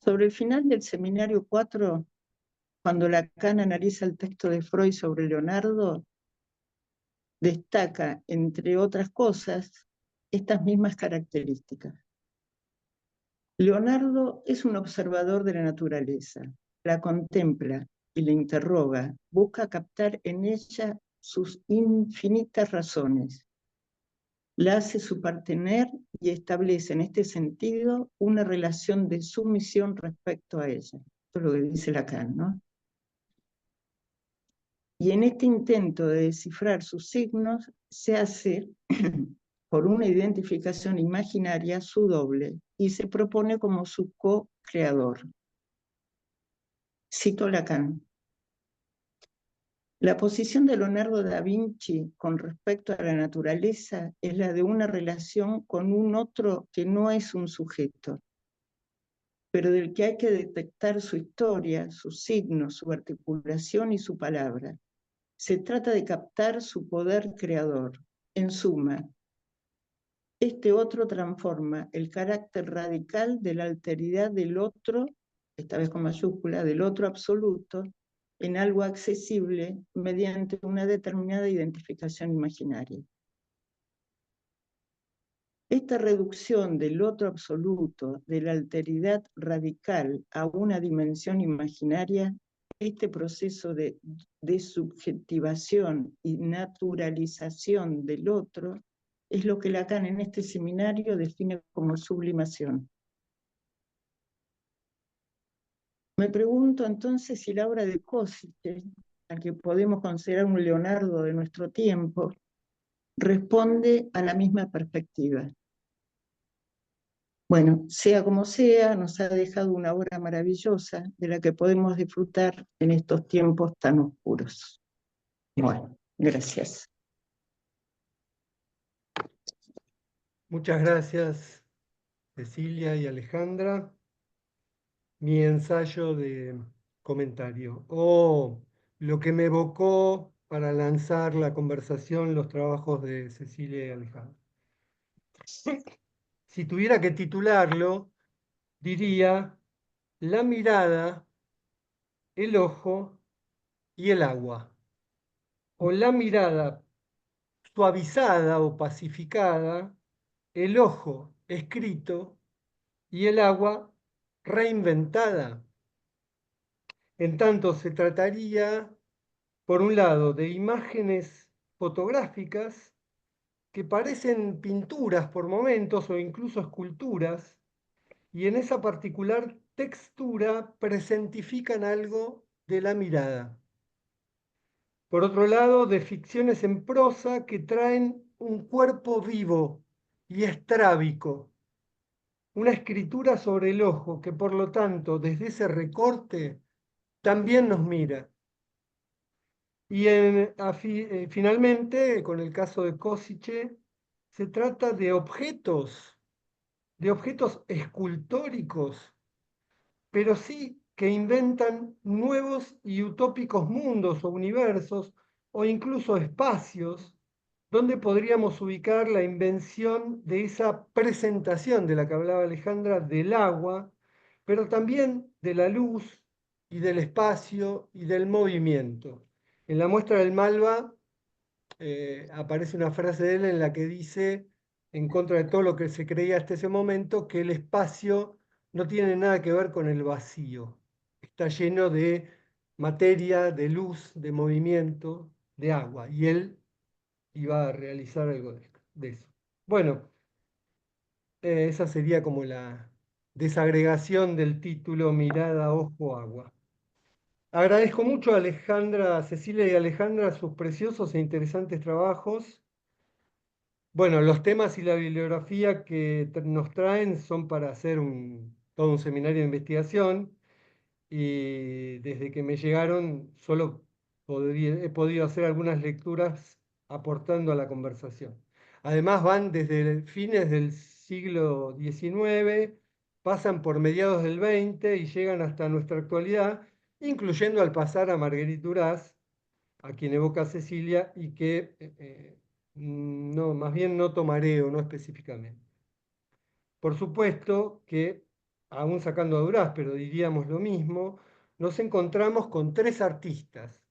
Sobre el final del seminario 4, cuando Lacan analiza el texto de Freud sobre Leonardo, destaca, entre otras cosas, estas mismas características. Leonardo es un observador de la naturaleza, la contempla y la interroga, busca captar en ella sus infinitas razones. La hace su partener y establece en este sentido una relación de sumisión respecto a ella. Esto es lo que dice Lacan, ¿no? Y en este intento de descifrar sus signos se hace por una identificación imaginaria su doble y se propone como su co-creador. Cito Lacan. La posición de Leonardo da Vinci con respecto a la naturaleza es la de una relación con un otro que no es un sujeto, pero del que hay que detectar su historia, sus signos, su articulación y su palabra. Se trata de captar su poder creador. En suma, este otro transforma el carácter radical de la alteridad del otro, esta vez con mayúscula, del otro absoluto, en algo accesible mediante una determinada identificación imaginaria. Esta reducción del otro absoluto, de la alteridad radical a una dimensión imaginaria, este proceso de subjetivación y naturalización del otro, es lo que Lacan en este seminario define como sublimación. Me pregunto entonces si la obra de Košice, al que podemos considerar un Leonardo de nuestro tiempo, responde a la misma perspectiva. Bueno, sea como sea, nos ha dejado una obra maravillosa de la que podemos disfrutar en estos tiempos tan oscuros. Bueno, gracias. Muchas gracias, Cecilia y Alejandra. Mi ensayo de comentario, o lo que me evocó para lanzar la conversación los trabajos de Cecilia y Alejandra. Si tuviera que titularlo, diría la mirada, el ojo y el agua, o la mirada suavizada o pacificada, el ojo escrito y el agua reinventada. En tanto, se trataría, por un lado, de imágenes fotográficas que parecen pinturas por momentos o incluso esculturas, y en esa particular textura presentifican algo de la mirada. Por otro lado, de ficciones en prosa que traen un cuerpo vivo y estrábico, una escritura sobre el ojo que por lo tanto desde ese recorte también nos mira. Y finalmente, con el caso de Košice, se trata de objetos escultóricos, pero sí que inventan nuevos y utópicos mundos o universos o incluso espacios donde podríamos ubicar la invención de esa presentación de la que hablaba Alejandra del agua, pero también de la luz y del espacio y del movimiento. En la muestra del Malva aparece una frase de él en la que dice, en contra de todo lo que se creía hasta ese momento, que el espacio no tiene nada que ver con el vacío. Está lleno de materia, de luz, de movimiento, de agua. Y él iba a realizar algo de eso. Bueno, esa sería como la desagregación del título Mirada, Ojo, Agua. Agradezco mucho a Alejandra, Cecilia y Alejandra sus preciosos e interesantes trabajos. Bueno, los temas y la bibliografía que nos traen son para hacer todo un seminario de investigación, y desde que me llegaron solo he podido hacer algunas lecturas aportando a la conversación. Además van desde fines del siglo XIX, pasan por mediados del XX y llegan hasta nuestra actualidad, incluyendo al pasar a Marguerite Duras, a quien evoca Cecilia, y que no, más bien no tomaré o no específicamente. Por supuesto que, aún sacando a Duras, pero diríamos lo mismo, nos encontramos con tres artistas,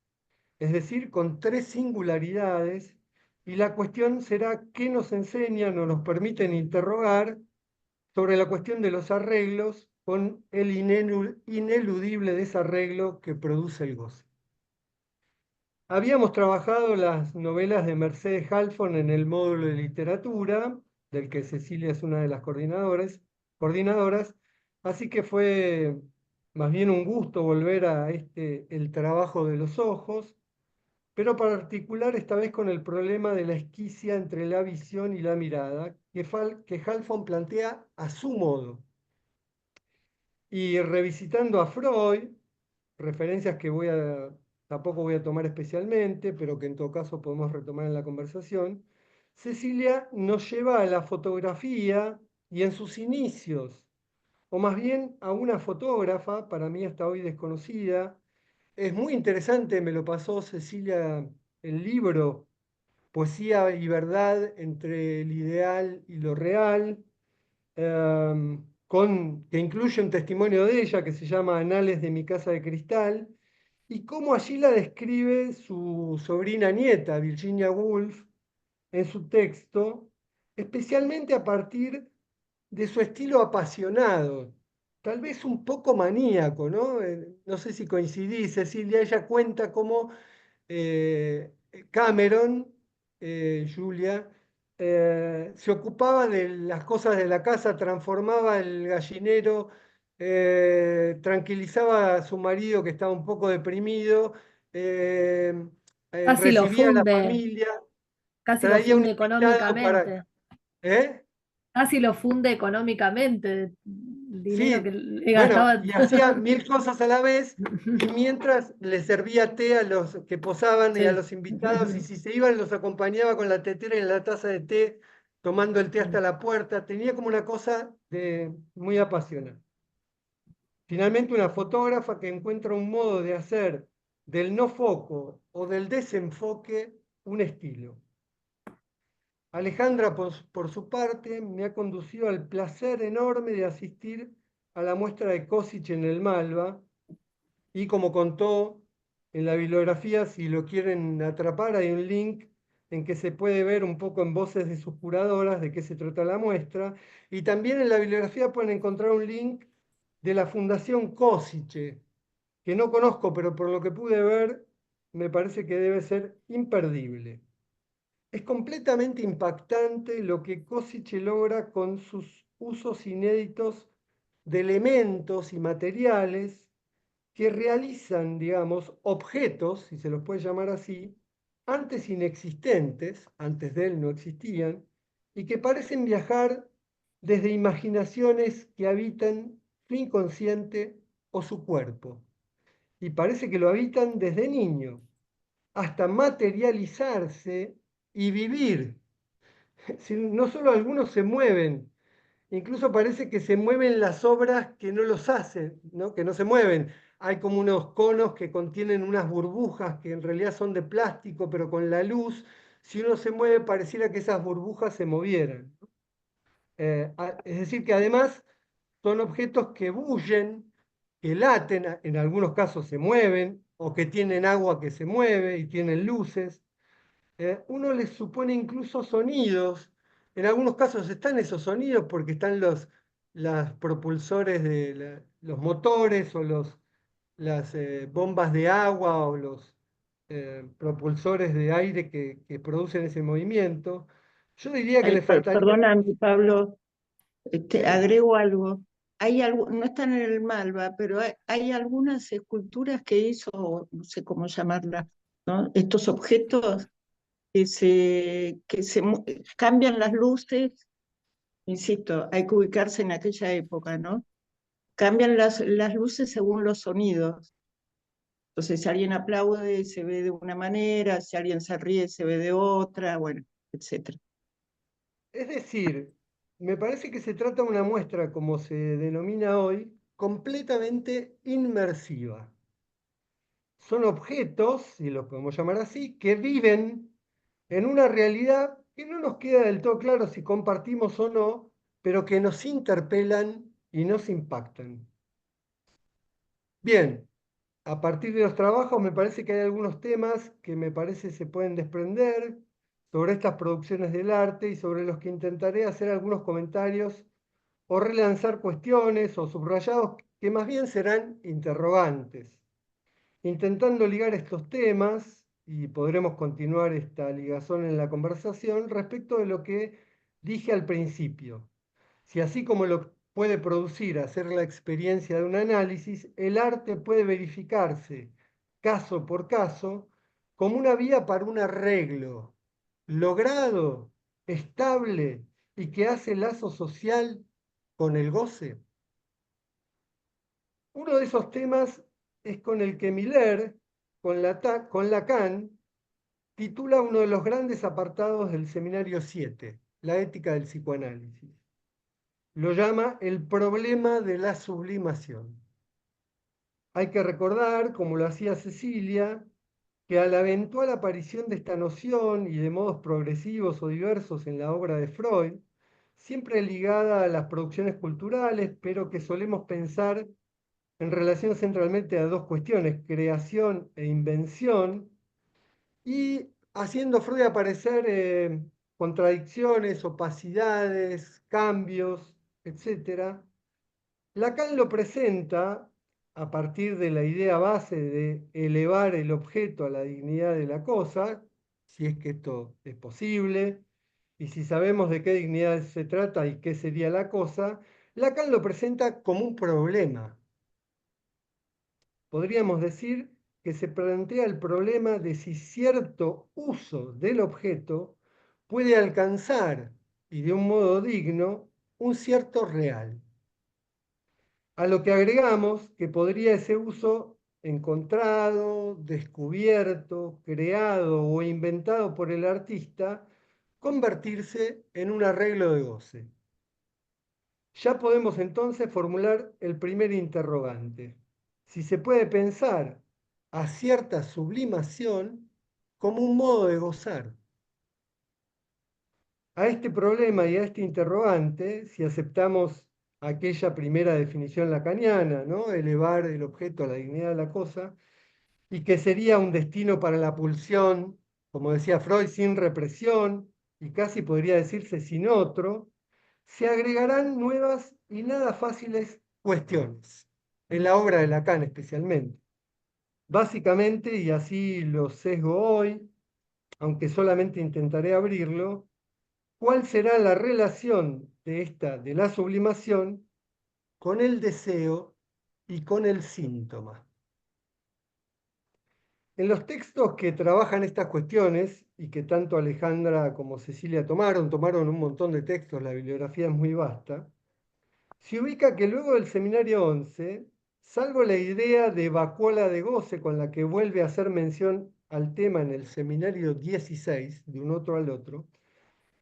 es decir, con tres singularidades y la cuestión será qué nos enseñan o nos permiten interrogar sobre la cuestión de los arreglos con el ineludible desarreglo que produce el goce. Habíamos trabajado las novelas de Mercedes Halfon en el módulo de literatura, del que Cecilia es una de las coordinadoras, así que fue más bien un gusto volver a el trabajo de los ojos, pero particular esta vez con el problema de la esquicia entre la visión y la mirada, que Halfon plantea a su modo. Y revisitando a Freud, referencias que tampoco voy a tomar especialmente, pero que en todo caso podemos retomar en la conversación, Cecilia nos lleva a la fotografía y en sus inicios, o más bien a una fotógrafa, para mí hasta hoy desconocida. Es muy interesante, me lo pasó Cecilia el libro Poesía y Verdad entre el ideal y lo real, que incluye un testimonio de ella que se llama Anales de mi casa de cristal, y cómo allí la describe su sobrina nieta, Virginia Woolf, en su texto, especialmente a partir de su estilo apasionado, tal vez un poco maníaco, ¿no? No sé si coincidí, Cecilia, ella cuenta cómo Cameron, Julia, se ocupaba de las cosas de la casa, transformaba el gallinero, tranquilizaba a su marido que estaba un poco deprimido, Casi lo recibía a la funde, familia, casi lo traía un funde invitado para... económicamente. ¿Eh? Casi lo funde económicamente, el dinero que Sí, le bueno, gastaba. y hacía mil cosas a la vez, y mientras le servía té a los que posaban y a Sí. los invitados, y si se iban los acompañaba con la tetera y la taza de té, tomando el té hasta la puerta. Tenía como una cosa muy apasionante. Finalmente, una fotógrafa que encuentra un modo de hacer del no foco o del desenfoque un estilo. Alejandra, por su parte, me ha conducido al placer enorme de asistir a la muestra de Košić en el Malva, y como contó en la bibliografía, si lo quieren atrapar, hay un link en que se puede ver un poco en voces de sus curadoras de qué se trata la muestra, y también en la bibliografía pueden encontrar un link de la Fundación Košice, que no conozco, pero por lo que pude ver, me parece que debe ser imperdible. Es completamente impactante lo que Košice logra con sus usos inéditos de elementos y materiales que realizan, digamos, objetos, si se los puede llamar así, antes inexistentes, antes de él no existían, y que parecen viajar desde imaginaciones que habitan su inconsciente o su cuerpo. Y parece que lo habitan desde niño, hasta materializarse y vivir. No solo algunos se mueven, incluso parece que se mueven las obras que no los hacen, ¿no? Que no se mueven. Hay como unos conos que contienen unas burbujas que en realidad son de plástico, pero con la luz, si uno se mueve, pareciera que esas burbujas se movieran. Es decir, que además son objetos que bullen, que laten, en algunos casos se mueven, o que tienen agua que se mueve y tienen luces. Uno les supone incluso sonidos. En algunos casos están esos sonidos porque están los propulsores de los motores o las bombas de agua o los propulsores de aire que producen ese movimiento. Yo diría que Ay, le faltaría... perdóname, Pablo, Sí. agrego algo. No están en el Malva, pero hay algunas esculturas que hizo, no sé cómo llamarlas, ¿no? Estos objetos que cambian las luces, insisto, hay que ubicarse en aquella época, ¿no? Cambian las luces según los sonidos. Entonces, si alguien aplaude, se ve de una manera, si alguien se ríe, se ve de otra, bueno, etcétera. Es decir, me parece que se trata de una muestra, como se denomina hoy, completamente inmersiva. Son objetos, si los podemos llamar así, que viven en una realidad que no nos queda del todo claro si compartimos o no, pero que nos interpelan y nos impactan. Bien, a partir de los trabajos me parece que hay algunos temas que me parece se pueden desprender. sobre estas producciones del arte y sobre los que intentaré hacer algunos comentarios o relanzar cuestiones o subrayados que más bien serán interrogantes, intentando ligar estos temas, y podremos continuar esta ligazón en la conversación, respecto de lo que dije al principio. Si así como lo puede producir hacer la experiencia de un análisis, el arte puede verificarse caso por caso como una vía para un arreglo logrado, estable y que hace lazo social con el goce. Uno de esos temas es con el que Miller, con Lacan, titula uno de los grandes apartados del Seminario 7, la ética del psicoanálisis. Lo llama el problema de la sublimación. Hay que recordar, como lo hacía Cecilia, que a la eventual aparición de esta noción y de modos progresivos o diversos en la obra de Freud, siempre ligada a las producciones culturales, pero que solemos pensar en relación centralmente a dos cuestiones, creación e invención, y haciendo Freud aparecer contradicciones, opacidades, cambios, etc. Lacan lo presenta a partir de la idea base de elevar el objeto a la dignidad de la cosa, si es que esto es posible, y si sabemos de qué dignidad se trata y qué sería la cosa, Lacan lo presenta como un problema. Podríamos decir que se plantea el problema de si cierto uso del objeto puede alcanzar, y de un modo digno, un cierto real. A lo que agregamos que podría ese uso encontrado, descubierto, creado o inventado por el artista convertirse en un arreglo de goce. Ya podemos entonces formular el primer interrogante: si se puede pensar a cierta sublimación como un modo de gozar. A este problema y a este interrogante, si aceptamos aquella primera definición lacaniana, ¿no? Elevar el objeto a la dignidad de la cosa, y que sería un destino para la pulsión, como decía Freud, sin represión, y casi podría decirse sin otro, se agregarán nuevas y nada fáciles cuestiones, en la obra de Lacan especialmente. Básicamente, y así lo sesgo hoy, aunque solamente intentaré abrirlo, ¿cuál será la relación de la sublimación con el deseo y con el síntoma? En los textos que trabajan estas cuestiones, y que tanto Alejandra como Cecilia tomaron un montón de textos, la bibliografía es muy vasta, se ubica que luego del seminario 11, salvo la idea de vacuola de goce con la que vuelve a hacer mención al tema en el seminario 16, de un otro al otro,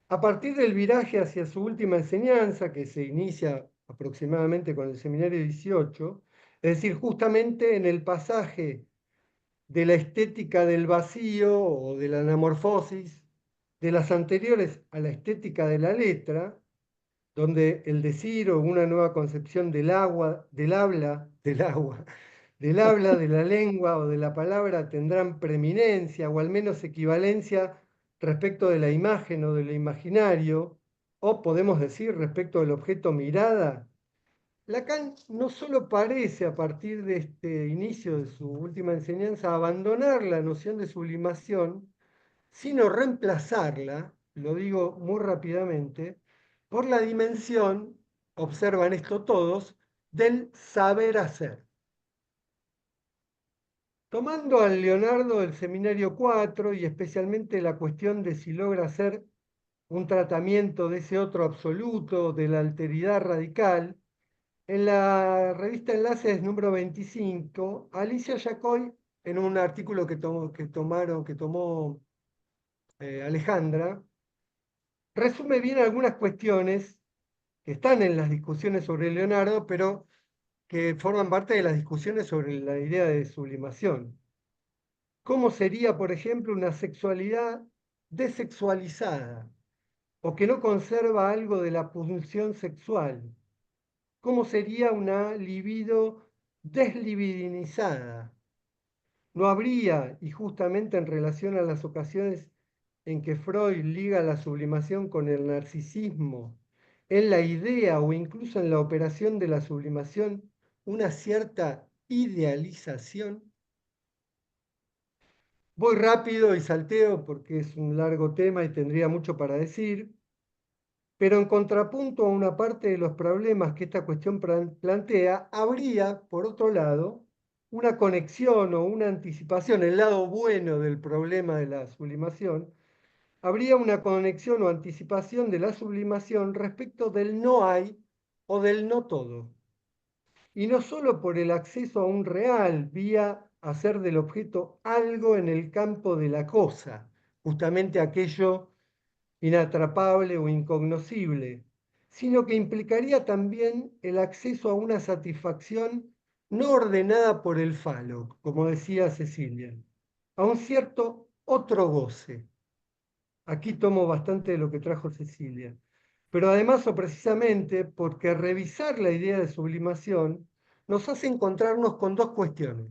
a partir del viraje hacia su última enseñanza, que se inicia aproximadamente con el seminario 18, es decir, justamente en el pasaje de la estética del vacío o de la anamorfosis, de las anteriores a la estética de la letra, donde el decir o una nueva concepción del agua, del habla, de la lengua o de la palabra tendrán preeminencia o al menos equivalencia respecto de la imagen o de lo imaginario, o podemos decir respecto del objeto mirada. Lacan no solo parece, a partir de este inicio de su última enseñanza, abandonar la noción de sublimación, sino reemplazarla, lo digo muy rápidamente, por la dimensión, observan esto todos, del saber hacer. Tomando al Leonardo del Seminario 4 y especialmente la cuestión de si logra hacer un tratamiento de ese otro absoluto, de la alteridad radical, en la revista Enlaces número 25, Alicia Yacoy, en un artículo que tomó Alejandra, resume bien algunas cuestiones que están en las discusiones sobre Leonardo, pero que forman parte de las discusiones sobre la idea de sublimación. ¿Cómo sería, por ejemplo, una sexualidad desexualizada o que no conserva algo de la pulsión sexual? ¿Cómo sería una libido deslibidinizada? No habría, y justamente en relación a las ocasiones en que Freud liga la sublimación con el narcisismo, en la idea o incluso en la operación de la sublimación, una cierta idealización? Voy rápido y salteo porque es un largo tema y tendría mucho para decir, pero en contrapunto a una parte de los problemas que esta cuestión plantea, habría, por otro lado, una conexión o una anticipación, el lado bueno del problema de la sublimación, habría una conexión o anticipación de la sublimación respecto del no hay o del no todo. Y no solo por el acceso a un real vía hacer del objeto algo en el campo de la cosa, justamente aquello inatrapable o incognoscible, sino que implicaría también el acceso a una satisfacción no ordenada por el falo, como decía Cecilia, a un cierto otro goce. Aquí tomo bastante de lo que trajo Cecilia, pero además o precisamente porque revisar la idea de sublimación nos hace encontrarnos con dos cuestiones: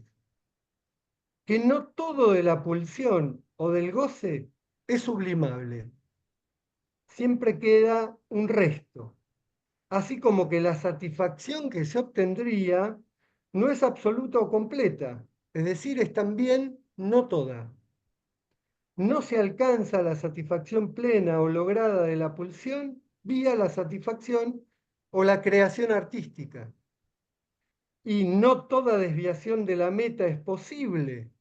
que no todo de la pulsión o del goce es sublimable, siempre queda un resto, así como que la satisfacción que se obtendría no es absoluta o completa, es decir, es también no toda. No se alcanza la satisfacción plena o lograda de la pulsión vía la satisfacción o la creación artística. Y no toda desviación de la meta es posible,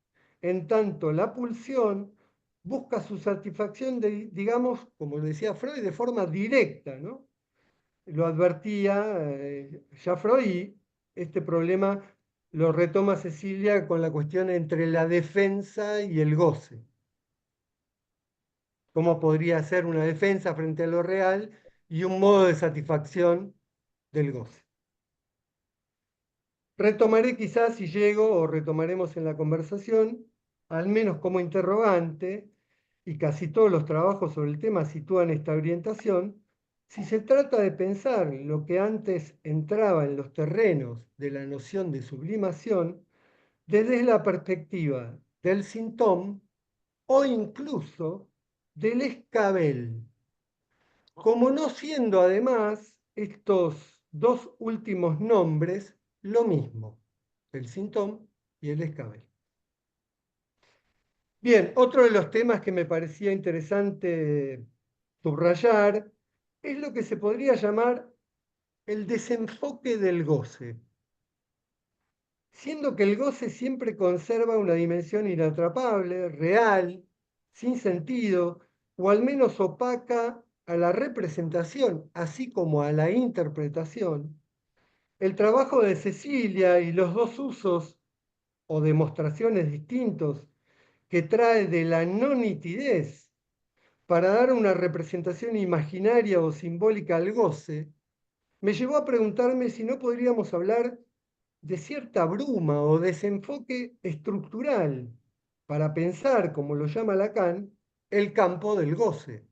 en tanto la pulsión busca su satisfacción, digamos, como lo decía Freud, de forma directa, ¿no? Lo advertía ya Freud, y este problema lo retoma Cecilia con la cuestión entre la defensa y el goce. ¿Cómo podría ser una defensa frente a lo real y un modo de satisfacción del goce? Retomaré quizás, si llego, o retomaremos en la conversación, al menos como interrogante, y casi todos los trabajos sobre el tema sitúan esta orientación, si se trata de pensar lo que antes entraba en los terrenos de la noción de sublimación desde la perspectiva del síntoma o incluso del escabel, como no siendo además estos dos últimos nombres lo mismo, el síntoma y el escabel. Bien, otro de los temas que me parecía interesante subrayar es lo que se podría llamar el desenfoque del goce, siendo que el goce siempre conserva una dimensión inatrapable, real, sin sentido, o al menos opaca a la representación, así como a la interpretación. El trabajo de Cecilia y los dos usos o demostraciones distintos que trae de la no nitidez para dar una representación imaginaria o simbólica al goce, me llevó a preguntarme si no podríamos hablar de cierta bruma o desenfoque estructural para pensar, como lo llama Lacan, el campo del goce.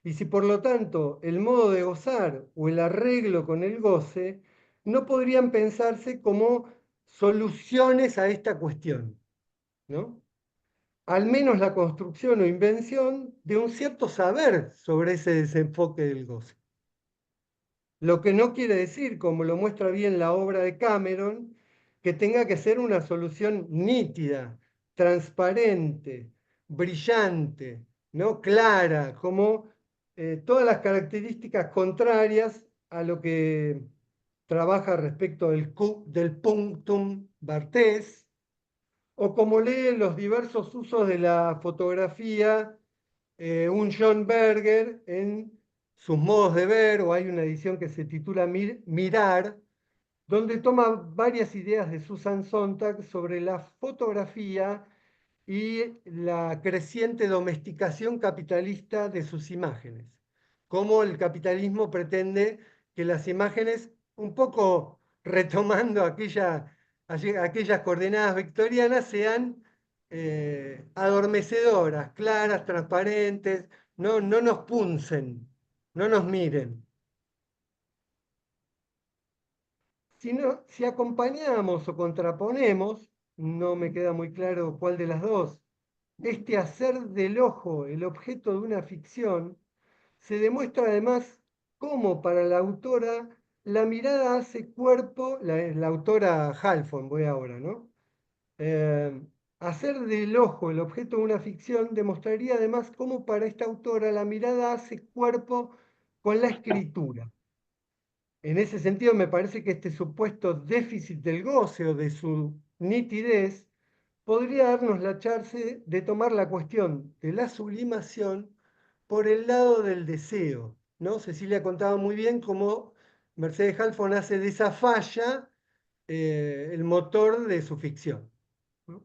Y si por lo tanto el modo de gozar o el arreglo con el goce no podrían pensarse como soluciones a esta cuestión, ¿no? Al menos la construcción o invención de un cierto saber sobre ese desenfoque del goce. Lo que no quiere decir, como lo muestra bien la obra de Cameron, que tenga que ser una solución nítida, transparente, brillante, ¿no? Clara, como todas las características contrarias a lo que trabaja respecto del punctum Barthes, o como lee los diversos usos de la fotografía un John Berger en sus modos de ver, o hay una edición que se titula Mirar, donde toma varias ideas de Susan Sontag sobre la fotografía y la creciente domesticación capitalista de sus imágenes. Cómo el capitalismo pretende que las imágenes, un poco retomando aquellas coordenadas victorianas, sean adormecedoras, claras, transparentes, no nos puncen, no nos miren. Si acompañamos o contraponemos, no me queda muy claro cuál de las dos, este hacer del ojo el objeto de una ficción, se demuestra además cómo para la autora la mirada hace cuerpo, la autora Halfon, voy ahora, ¿no? Hacer del ojo el objeto de una ficción demostraría además cómo para esta autora la mirada hace cuerpo con la escritura. En ese sentido, me parece que este supuesto déficit del goce o de su nitidez podría darnos la chance de tomar la cuestión de la sublimación por el lado del deseo, ¿no? Cecilia contaba muy bien cómo Mercedes Halfon hace de esa falla el motor de su ficción, ¿no?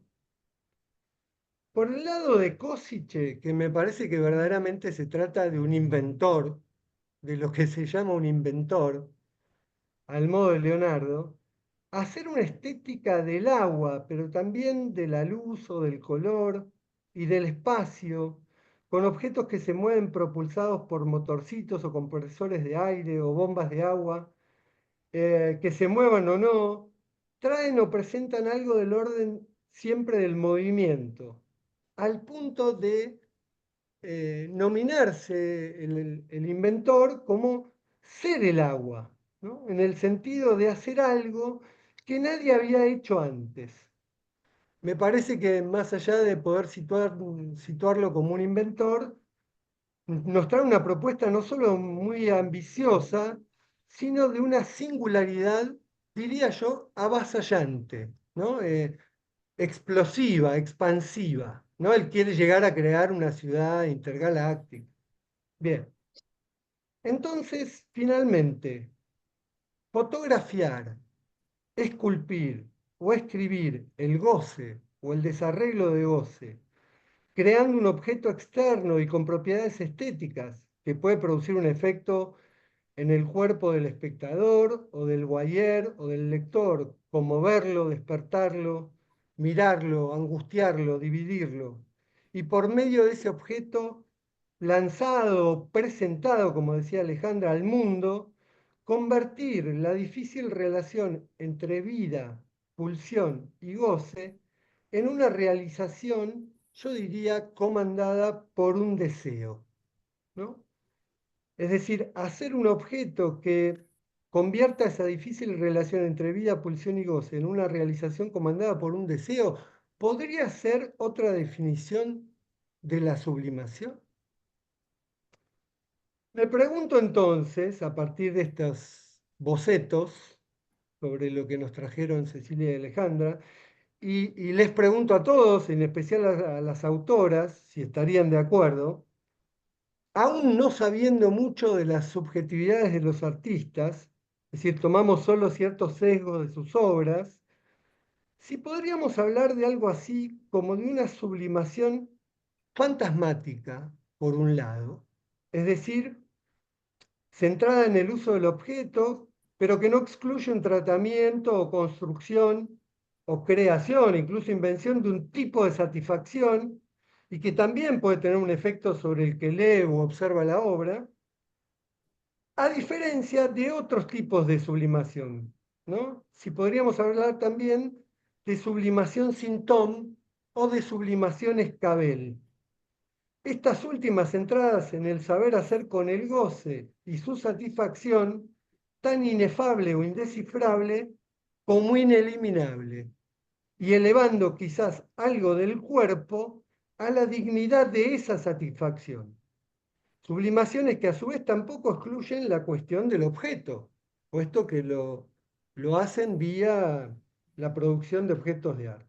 Por el lado de Kossice, que me parece que verdaderamente se trata de un inventor, de lo que se llama un inventor, al modo de Leonardo, hacer una estética del agua, pero también de la luz o del color y del espacio, con objetos que se mueven propulsados por motorcitos o compresores de aire o bombas de agua, que se muevan o no, traen o presentan algo del orden siempre del movimiento, al punto de nominarse el inventor como ser el agua, ¿no? En el sentido de hacer algo que nadie había hecho antes. Me parece que más allá de poder situarlo como un inventor, nos trae una propuesta no solo muy ambiciosa, sino de una singularidad, diría yo, avasallante, ¿no? Explosiva, expansiva, ¿no? Él quiere llegar a crear una ciudad intergaláctica. Bien, entonces, finalmente, fotografiar, esculpir o escribir el goce o el desarreglo de goce, creando un objeto externo y con propiedades estéticas que puede producir un efecto en el cuerpo del espectador o del voyeur o del lector, conmoverlo, despertarlo, mirarlo, angustiarlo, dividirlo. Y por medio de ese objeto lanzado, presentado, como decía Alejandra, al mundo, convertir la difícil relación entre vida, pulsión y goce en una realización, yo diría, comandada por un deseo, ¿no? Es decir, hacer un objeto que convierta esa difícil relación entre vida, pulsión y goce en una realización comandada por un deseo, ¿podría ser otra definición de la sublimación? Me pregunto entonces, a partir de estos bocetos sobre lo que nos trajeron Cecilia y Alejandra, y les pregunto a todos, en especial a las autoras, si estarían de acuerdo, aún no sabiendo mucho de las subjetividades de los artistas, es decir, tomamos solo ciertos sesgos de sus obras, si podríamos hablar de algo así como de una sublimación fantasmática, por un lado, es decir, centrada en el uso del objeto, pero que no excluye un tratamiento o construcción o creación, incluso invención de un tipo de satisfacción, y que también puede tener un efecto sobre el que lee o observa la obra, a diferencia de otros tipos de sublimación, ¿no? Si podríamos hablar también de sublimación sin ton o de sublimación escabel. Estas últimas centradas en el saber hacer con el goce y su satisfacción, tan inefable o indescifrable como ineliminable, y elevando quizás algo del cuerpo a la dignidad de esa satisfacción. Sublimaciones que a su vez tampoco excluyen la cuestión del objeto, puesto que lo hacen vía la producción de objetos de arte.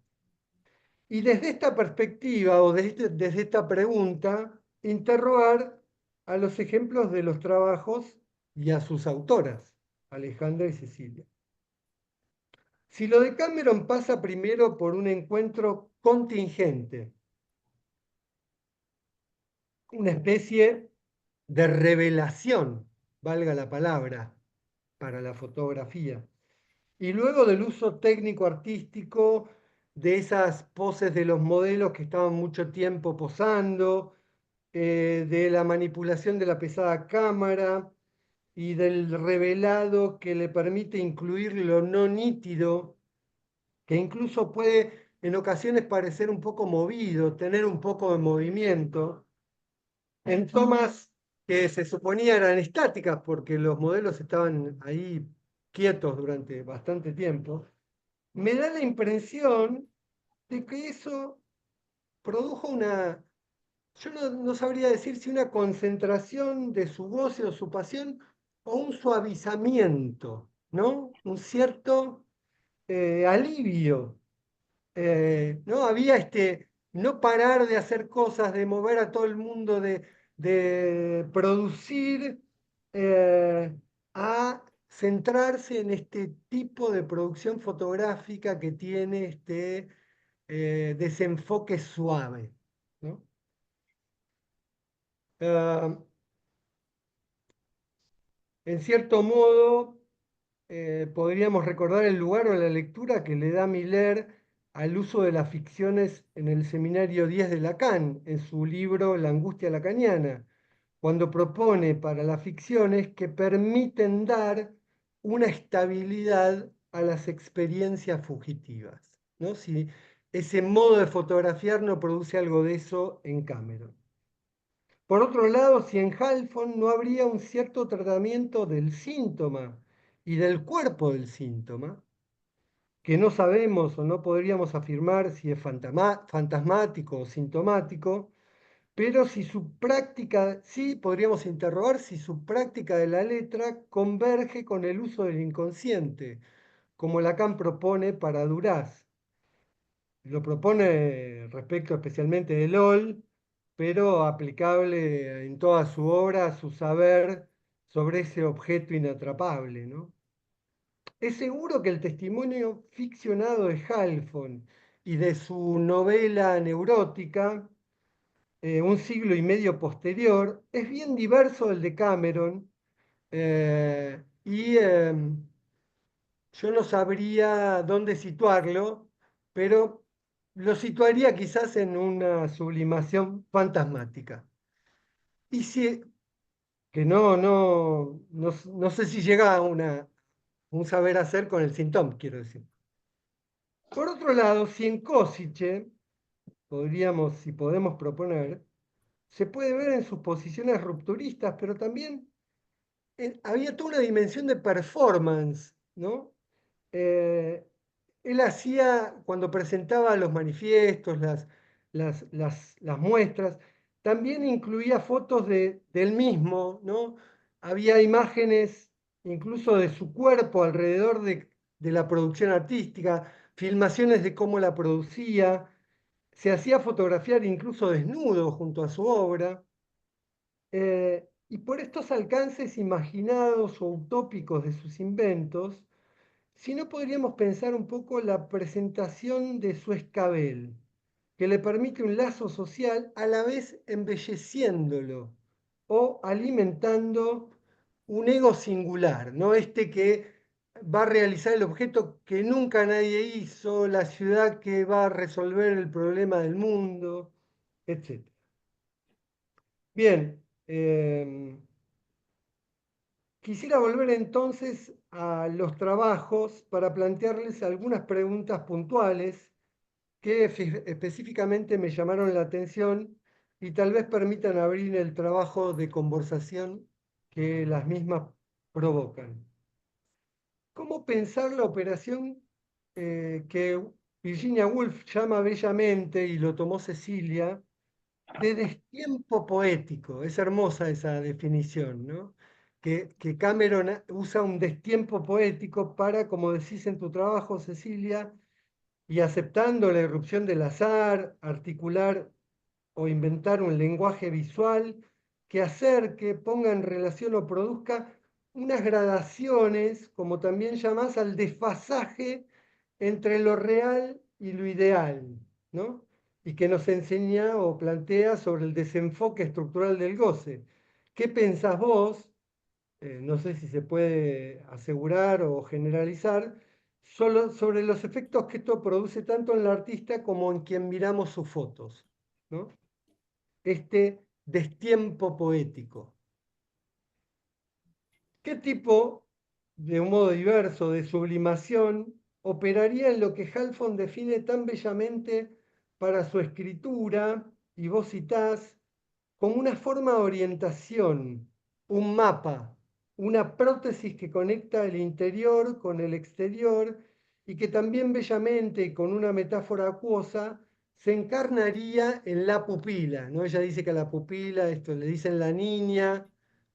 Y desde esta perspectiva o desde esta pregunta, interrogar a los ejemplos de los trabajos y a sus autoras, Alejandra y Cecilia. Si lo de Cameron pasa primero por un encuentro contingente, una especie de revelación, valga la palabra, para la fotografía, y luego del uso técnico-artístico de esas poses de los modelos que estaban mucho tiempo posando, de la manipulación de la pesada cámara y del revelado que le permite incluir lo no nítido, que incluso puede en ocasiones parecer un poco movido, tener un poco de movimiento, en tomas que se suponía eran estáticas porque los modelos estaban ahí quietos durante bastante tiempo, me da la impresión de que eso produjo una, yo no sabría decir si una concentración de su goce o su pasión o un suavizamiento, ¿no? Un cierto alivio. ¿No? Había no parar de hacer cosas, de mover a todo el mundo, de producir, a centrarse en este tipo de producción fotográfica que tiene este desenfoque suave, ¿no? Ah, en cierto modo, podríamos recordar el lugar o la lectura que le da Miller al uso de las ficciones en el seminario 10 de Lacan, en su libro La angustia lacaniana, cuando propone para las ficciones que permiten dar una estabilidad a las experiencias fugitivas, ¿no? Si ese modo de fotografiar no produce algo de eso en Cameron. Por otro lado, si en Halfon no habría un cierto tratamiento del síntoma y del cuerpo del síntoma, que no sabemos o no podríamos afirmar si es fantasmático o sintomático, pero si su práctica, sí podríamos interrogar si su práctica de la letra converge con el uso del inconsciente, como Lacan propone para Duras. Lo propone respecto especialmente de LOL, pero aplicable en toda su obra, su saber sobre ese objeto inatrapable, ¿no? Es seguro que el testimonio ficcionado de Halfon y de su novela neurótica, un siglo y medio posterior, es bien diverso del de Cameron, y yo no sabría dónde situarlo, pero lo situaría quizás en una sublimación fantasmática. Y si, que no sé si llega a un saber hacer con el síntoma, quiero decir. Por otro lado, si en Košice, si podemos proponer, se puede ver en sus posiciones rupturistas, pero también había toda una dimensión de performance, ¿no? Eh, Él hacía, cuando presentaba los manifiestos, las muestras, también incluía fotos del mismo, ¿no? Había imágenes incluso de su cuerpo alrededor de la producción artística, filmaciones de cómo la producía, se hacía fotografiar incluso desnudo junto a su obra. Y por estos alcances imaginados o utópicos de sus inventos, si no podríamos pensar un poco la presentación de su escabel, que le permite un lazo social a la vez embelleciéndolo o alimentando un ego singular, ¿no? Este que va a realizar el objeto que nunca nadie hizo, la ciudad que va a resolver el problema del mundo, etc. Bien, quisiera volver entonces a los trabajos para plantearles algunas preguntas puntuales que específicamente me llamaron la atención y tal vez permitan abrir el trabajo de conversación que las mismas provocan. ¿Cómo pensar la operación que Virginia Woolf llama bellamente, y lo tomó Cecilia, de destiempo poético? Es hermosa esa definición, ¿no? Que Cameron usa un destiempo poético para, como decís en tu trabajo, Cecilia, y aceptando la irrupción del azar, articular o inventar un lenguaje visual que acerque, ponga en relación o produzca unas gradaciones, como también llamás, al desfasaje entre lo real y lo ideal, ¿no? Y que nos enseña o plantea sobre el desenfoque estructural del goce. ¿Qué pensás vos? No sé si se puede asegurar o generalizar, solo sobre los efectos que esto produce tanto en el artista como en quien miramos sus fotos, ¿no? Este destiempo poético. ¿Qué tipo, de un modo diverso, de sublimación operaría en lo que Halfon define tan bellamente para su escritura, y vos citás, como una forma de orientación, un mapa, una prótesis que conecta el interior con el exterior y que también bellamente, con una metáfora acuosa, se encarnaría en la pupila, ¿no? Ella dice que a la pupila, esto le dicen la niña,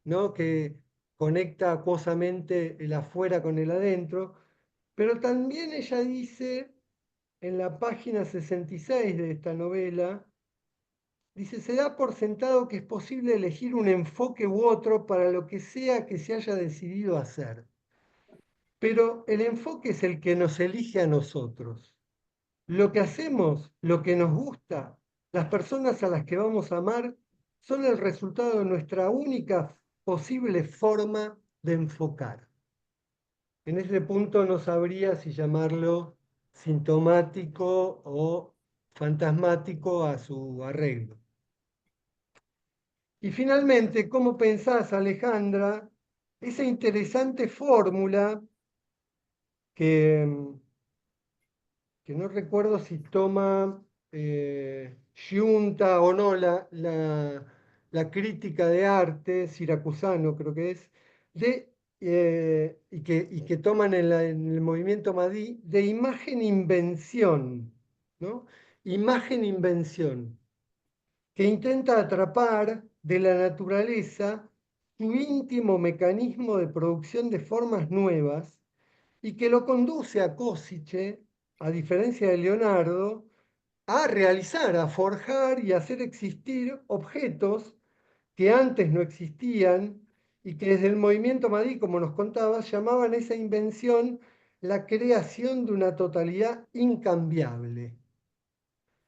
¿no? Que conecta acuosamente el afuera con el adentro, pero también ella dice en la página 66 de esta novela, dice, se da por sentado que es posible elegir un enfoque u otro para lo que sea que se haya decidido hacer. Pero el enfoque es el que nos elige a nosotros. Lo que hacemos, lo que nos gusta, las personas a las que vamos a amar, son el resultado de nuestra única posible forma de enfocar. En ese punto no sabría si llamarlo sintomático o fantasmático a su arreglo. Y finalmente, ¿cómo pensás, Alejandra, esa interesante fórmula que, que no recuerdo si toma Giunta o no, la crítica de arte, siracusano creo que es, y que toman en el movimiento Madí, de imagen-invención, ¿no? Imagen-invención, que intenta atrapar de la naturaleza su íntimo mecanismo de producción de formas nuevas y que lo conduce a Kossice, a diferencia de Leonardo, a realizar, a forjar y hacer existir objetos que antes no existían y que desde el movimiento Madí, como nos contabas, llamaban esa invención la creación de una totalidad incambiable.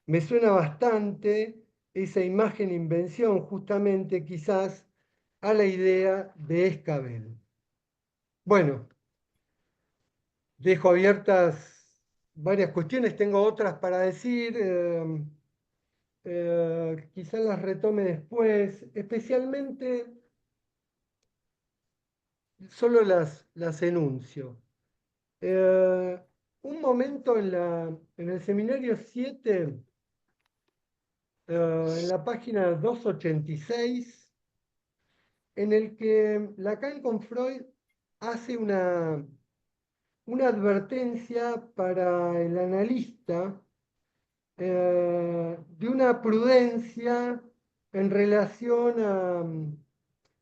Me suena bastante esa imagen-invención justamente quizás a la idea de Escabel. Bueno, dejo abiertas varias cuestiones, tengo otras para decir, quizás las retome después, especialmente solo las enuncio. Un momento en el seminario 7, en la página 286, en el que Lacan con Freud hace una advertencia para el analista de una prudencia en relación a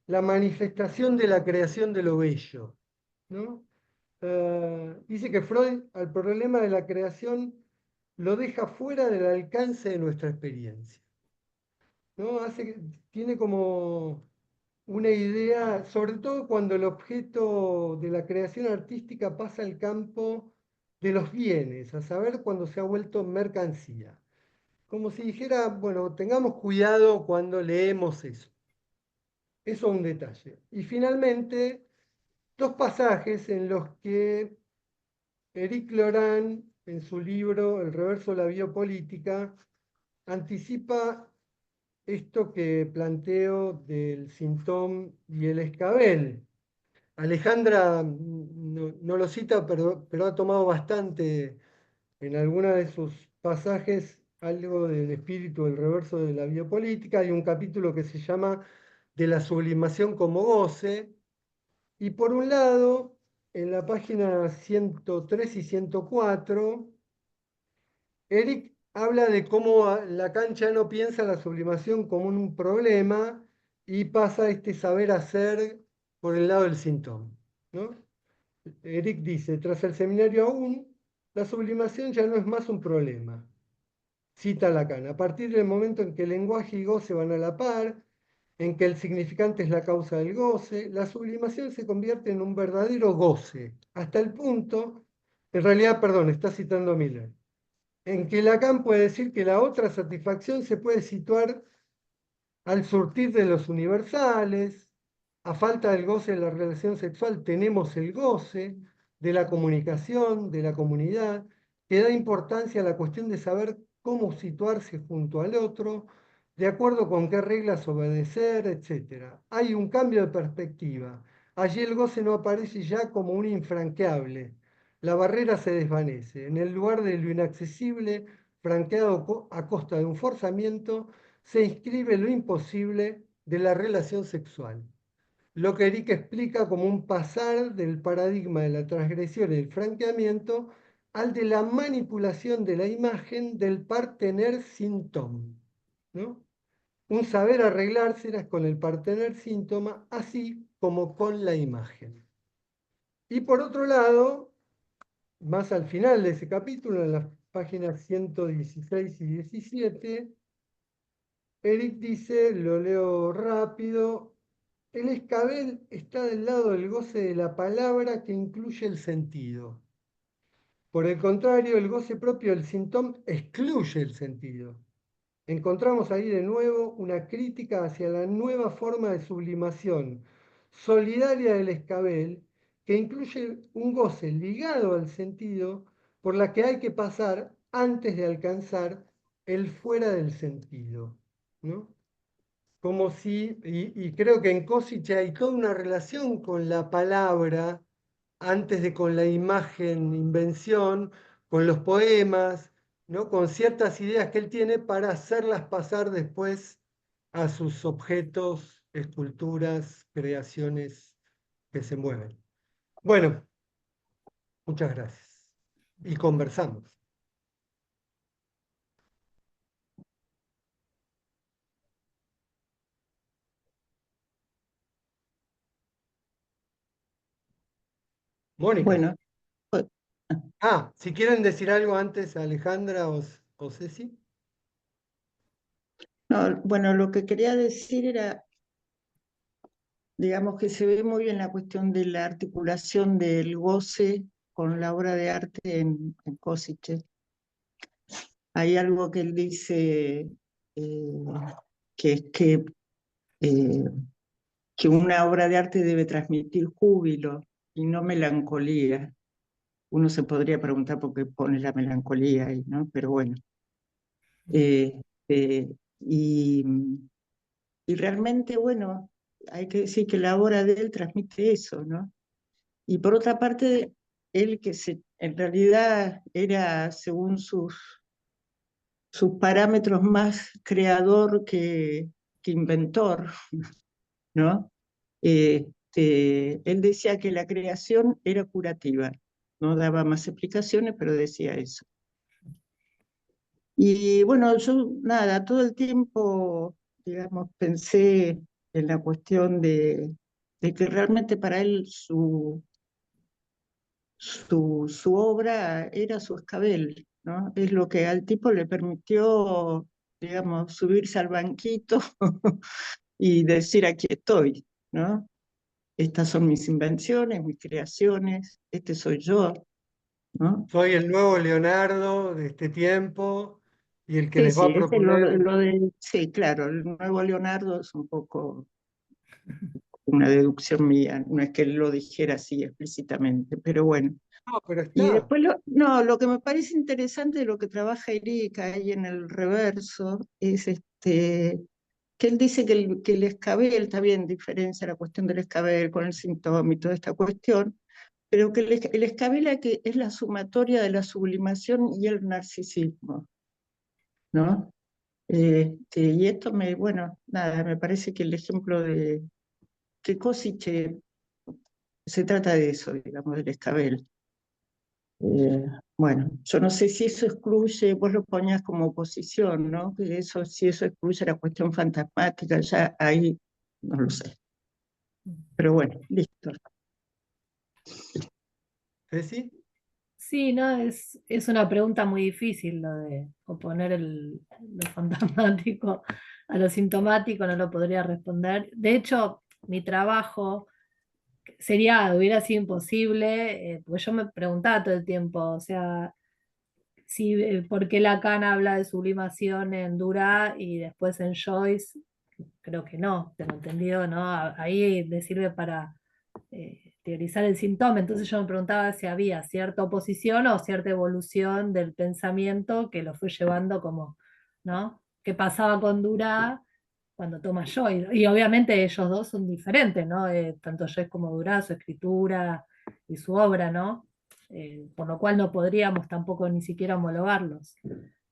la manifestación de la creación de lo bello, ¿no? Dice que Freud al problema de la creación lo deja fuera del alcance de nuestra experiencia, ¿no? Tiene como una idea, sobre todo cuando el objeto de la creación artística pasa al campo de los bienes, a saber, cuando se ha vuelto mercancía. Como si dijera, bueno, tengamos cuidado cuando leemos eso. Eso es un detalle. Y finalmente, dos pasajes en los que Éric Laurent, en su libro El reverso de la biopolítica, anticipa esto que planteo del Sintón y el Escabel. Alejandra no lo cita, pero ha tomado bastante en algunos de sus pasajes algo del espíritu del reverso de la biopolítica. Hay un capítulo que se llama De la sublimación como goce. Y por un lado, en la página 103 y 104, Eric habla de cómo Lacan ya no piensa la sublimación como un problema y pasa este saber hacer por el lado del síntoma, ¿no? Eric dice, tras el seminario aún, la sublimación ya no es más un problema. Cita Lacan, a partir del momento en que el lenguaje y goce van a la par, en que el significante es la causa del goce, la sublimación se convierte en un verdadero goce, hasta el punto, en realidad, perdón, está citando a Miller, en que Lacan puede decir que la otra satisfacción se puede situar al surtir de los universales, a falta del goce de la relación sexual, tenemos el goce de la comunicación, de la comunidad, que da importancia a la cuestión de saber cómo situarse junto al otro, de acuerdo con qué reglas obedecer, etc. Hay un cambio de perspectiva. Allí el goce no aparece ya como un infranqueable. la barrera se desvanece. En el lugar de lo inaccesible, franqueado a costa de un forzamiento, se inscribe lo imposible de la relación sexual. Lo que Eric explica como un pasar del paradigma de la transgresión y el franqueamiento al de la manipulación de la imagen del partener síntoma, ¿no? Un saber arreglárselas con el partener síntoma, así como con la imagen. Y por otro lado, más al final de ese capítulo, en las páginas 116 y 17, Eric dice, lo leo rápido, el escabel está del lado del goce de la palabra que incluye el sentido. Por el contrario, el goce propio del síntoma excluye el sentido. Encontramos ahí de nuevo una crítica hacia la nueva forma de sublimación solidaria del escabel, que incluye un goce ligado al sentido por la que hay que pasar antes de alcanzar el fuera del sentido, ¿no? Como si, y creo que en Košić hay toda una relación con la palabra antes de con la imagen, invención, con los poemas, ¿no? Con ciertas ideas que él tiene para hacerlas pasar después a sus objetos, esculturas, creaciones que se mueven. Bueno, muchas gracias. Y conversamos. Mónica. Bueno, pues, Si quieren decir algo antes, Alejandra o Ceci. no, bueno, lo que quería decir era, digamos que se ve muy bien la cuestión de la articulación del goce con la obra de arte en Košić. Hay algo que él dice que es que una obra de arte debe transmitir júbilo y no melancolía. Uno se podría preguntar por qué pone la melancolía ahí, ¿no? Pero bueno. Eh, eh, y, y realmente, bueno, hay que decir que la obra de él transmite eso, ¿no? Y por otra parte, él en realidad era, según sus parámetros, más creador que inventor, ¿no? Él decía que la creación era curativa, no daba más explicaciones, pero decía eso. Y bueno, yo nada, todo el tiempo, digamos, pensé en la cuestión de que realmente para él su obra era su escabel, ¿no? Es lo que al tipo le permitió, digamos, subirse al banquito y decir aquí estoy, ¿no? Estas son mis invenciones, mis creaciones, este soy yo, ¿no? Soy el nuevo Leonardo de este tiempo y el que Sí, les va sí, a proponer. sí, claro, el nuevo Leonardo es un poco una deducción mía, no es que él lo dijera así explícitamente, pero bueno. No, pero Y está. después, no, lo que me parece interesante de lo que trabaja Erika ahí en el reverso es que él dice que el escabel, está bien, diferencia la cuestión del escabel con el síntoma y toda esta cuestión, pero que el escabel que es la sumatoria de la sublimación y el narcisismo, ¿no? Y esto bueno, nada, me parece que el ejemplo de que Košić se trata de eso, digamos, del escabel. Bueno, yo no sé si eso excluye, vos lo ponías como oposición, ¿no? Que eso, si eso excluye la cuestión fantasmática, ya ahí no lo sé. Pero bueno, listo. ¿Ceci? Sí, no, es una pregunta muy difícil lo de oponer lo fantasmático a lo sintomático, no lo podría responder. De hecho, mi trabajo hubiera sido imposible, porque yo me preguntaba todo el tiempo, o sea, ¿por qué Lacan habla de sublimación en Dura y después en Joyce? Creo que no, tengo entendido, ¿no? Ahí le sirve para teorizar el síntoma, entonces yo me preguntaba si había cierta oposición o cierta evolución del pensamiento que lo fue llevando como, ¿no? ¿Qué pasaba con Dura cuando toma Joyce? Y obviamente ellos dos son diferentes, ¿no? Tanto Joyce como Dura, su escritura y su obra, ¿no? por lo cual no podríamos tampoco ni siquiera homologarlos.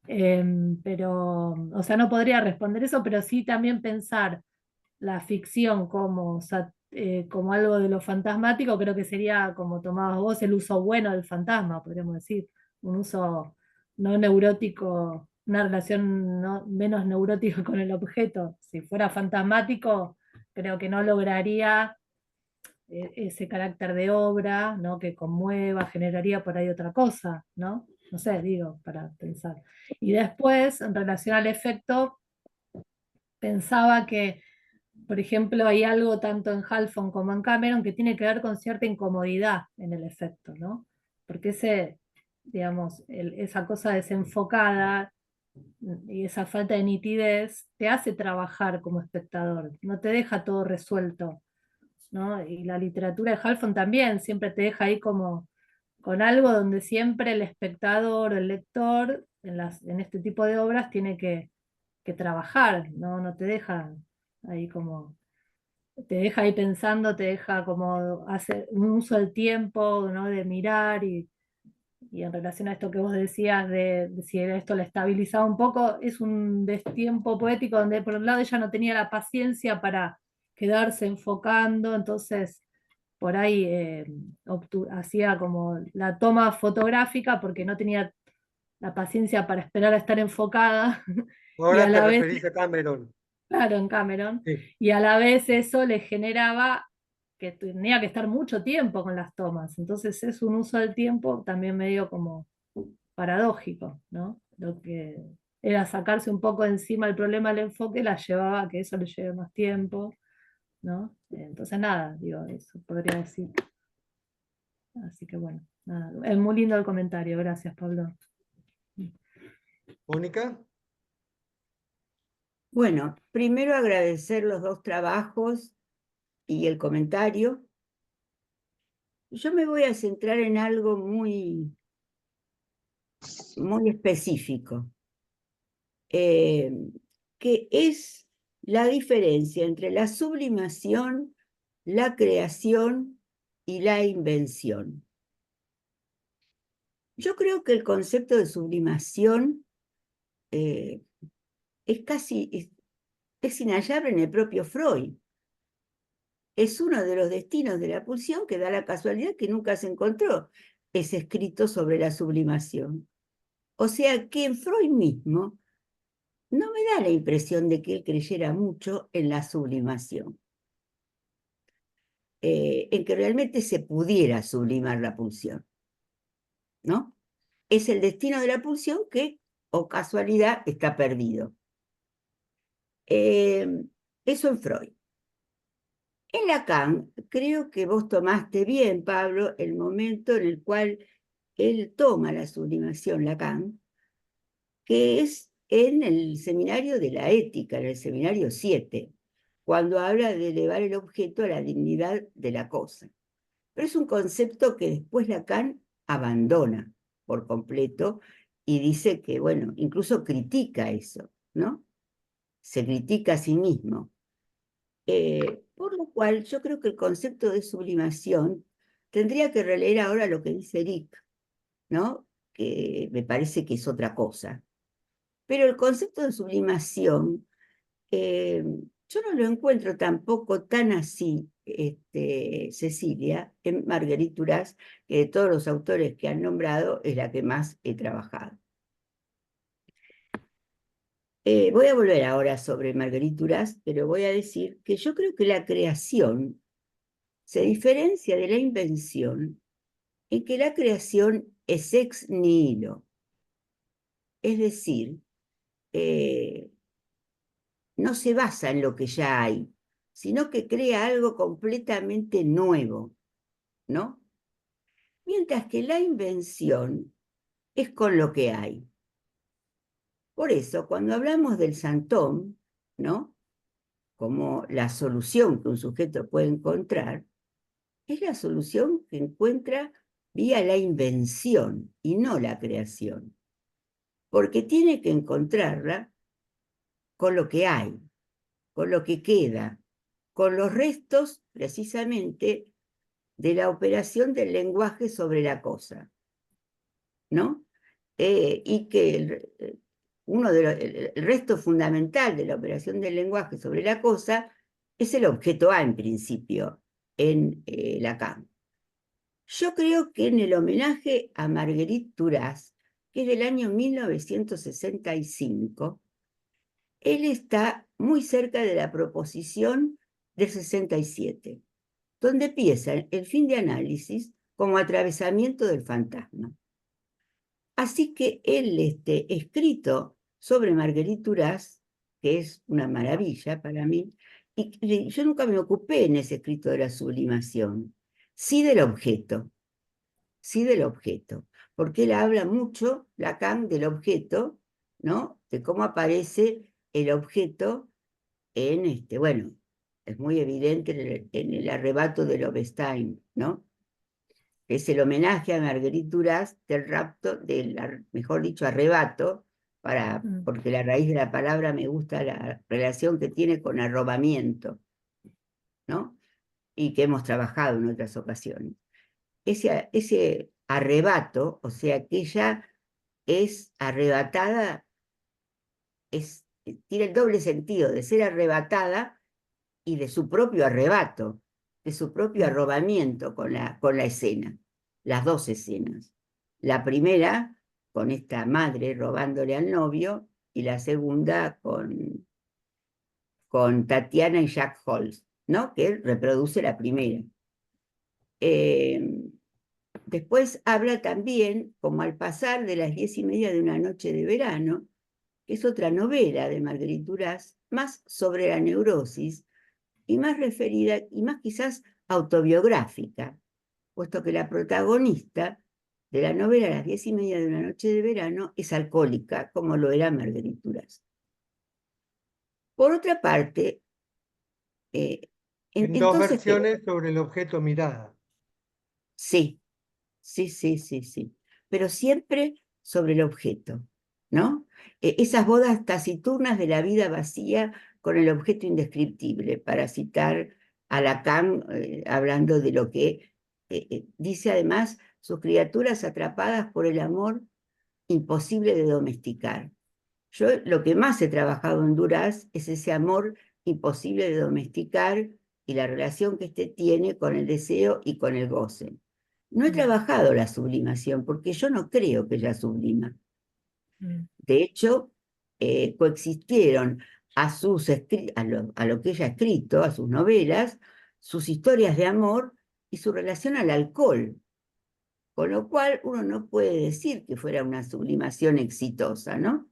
Pero, o sea, no podría responder eso, pero sí también pensar la ficción como, como algo de lo fantasmático, creo que sería, como tomabas vos, el uso bueno del fantasma, podríamos decir, un uso no neurótico, una relación menos neurótica con el objeto. Si fuera fantasmático, creo que no lograría ese carácter de obra, ¿no? Que conmueva, generaría por ahí otra cosa, ¿no? No sé, digo, para pensar. Y después, en relación al efecto, pensaba que, por ejemplo, hay algo tanto en Halfon como en Cameron que tiene que ver con cierta incomodidad en el efecto, ¿no? Porque digamos, esa cosa desenfocada y esa falta de nitidez te hace trabajar como espectador, no te deja todo resuelto, ¿no? Y la literatura de Halfon también siempre te deja ahí como con algo donde siempre el espectador o el lector en este tipo de obras tiene que trabajar, ¿no? No te deja ahí como, te deja ahí pensando, te deja como hacer un uso del tiempo, ¿no? De mirar y en relación a esto que vos decías de si esto la estabilizaba un poco, es un destiempo poético donde por un lado ella no tenía la paciencia para quedarse enfocando, entonces por ahí hacía como la toma fotográfica porque no tenía la paciencia para esperar a estar enfocada y a Ahora te la vez, referís a Cameron. claro, en Cameron, Sí. y a la vez eso le generaba que tenía que estar mucho tiempo con las tomas. Entonces es un uso del tiempo también medio como paradójico, ¿no? Lo que era sacarse un poco de encima el problema del enfoque la llevaba a que eso le lleve más tiempo, ¿no? Entonces nada, digo, eso podría decir. Así que bueno, nada, es muy lindo el comentario, gracias Pablo. Mónica. Bueno, primero agradecer los dos trabajos y el comentario. Yo me voy a centrar en algo muy específico, que es la diferencia entre la sublimación, la creación y la invención. Yo creo que el concepto de sublimación es inhallable en el propio Freud. Es uno de los destinos de la pulsión que da la casualidad que nunca se encontró ese escrito sobre la sublimación. O sea que en Freud mismo no me da la impresión de que él creyera mucho en la sublimación, en que realmente se pudiera sublimar la pulsión, ¿no? Es el destino de la pulsión que, o casualidad, está perdido. Eso en Freud. En Lacan, creo que vos tomaste bien, Pablo, el momento en el cual él toma la sublimación, Lacan, que es en el seminario de la ética, en el seminario 7, cuando habla de elevar el objeto a la dignidad de la cosa. Pero es un concepto que después Lacan abandona por completo y dice que, bueno, incluso critica eso, ¿no? Se critica a sí mismo. Por lo cual yo creo que el concepto de sublimación tendría que releer ahora lo que dice Eric, ¿no? Que me parece que es otra cosa. Pero el concepto de sublimación, yo no lo encuentro tampoco tan así, Cecilia, en Marguerite Duras, que de todos los autores que han nombrado es la que más he trabajado. Voy a volver ahora sobre Marguerite Duras, pero voy a decir que yo creo que la creación se diferencia de la invención en que la creación es ex nihilo. Es decir, no se basa en lo que ya hay, sino que crea algo completamente nuevo, ¿no? Mientras que la invención es con lo que hay. Por eso, cuando hablamos del Santón, ¿no? Como la solución que un sujeto puede encontrar, es la solución que encuentra vía la invención y no la creación. Porque tiene que encontrarla con lo que hay, con lo que queda, con los restos, precisamente, de la operación del lenguaje sobre la cosa, ¿no? Y que el resto fundamental de la operación del lenguaje sobre la cosa es el objeto A en principio, en Lacan. Yo creo que en el homenaje a Marguerite Duras, que es del año 1965, él está muy cerca de la proposición del 67, donde empieza el fin de análisis como atravesamiento del fantasma. Así que el escrito sobre Marguerite Duras, que es una maravilla para mí, y yo nunca me ocupé en ese escrito de la sublimación, sí del objeto, porque él habla mucho, Lacan, del objeto, ¿no? De cómo aparece el objeto en bueno, es muy evidente en el arrebato de Lobestein, ¿no? Es el homenaje a Marguerite Duras del rapto, mejor dicho, arrebato, porque la raíz de la palabra me gusta la relación que tiene con arrobamiento, ¿no? Y que hemos trabajado en otras ocasiones. Ese arrebato, o sea, que ella es arrebatada, tiene el doble sentido de ser arrebatada y de su propio arrebato, de su propio arrobamiento con la escena, las dos escenas. La primera con esta madre robándole al novio y la segunda con Tatiana y Jack Holz, ¿no? Que reproduce la primera. Después habla también, como al pasar de las 10:30 de una noche de verano, que es otra novela de Marguerite Duras, más sobre la neurosis, y más referida, y más quizás autobiográfica, puesto que la protagonista de la novela Las 10:30 de una noche de verano es alcohólica, como lo era Marguerite Duras. Por otra parte, En dos entonces, versiones sobre el objeto mirada. sí, pero siempre sobre el objeto, ¿no? Esas bodas taciturnas de la vida vacía con el objeto indescriptible, para citar a Lacan, hablando de lo que dice además, sus criaturas atrapadas por el amor imposible de domesticar. Yo lo que más he trabajado en Duras es ese amor imposible de domesticar y la relación que éste tiene con el deseo y con el goce. No he trabajado la sublimación, porque yo no creo que ella sublima. De hecho, coexistieron a lo que ella ha escrito, a sus novelas, sus historias de amor y su relación al alcohol. Con lo cual uno no puede decir que fuera una sublimación exitosa, ¿no?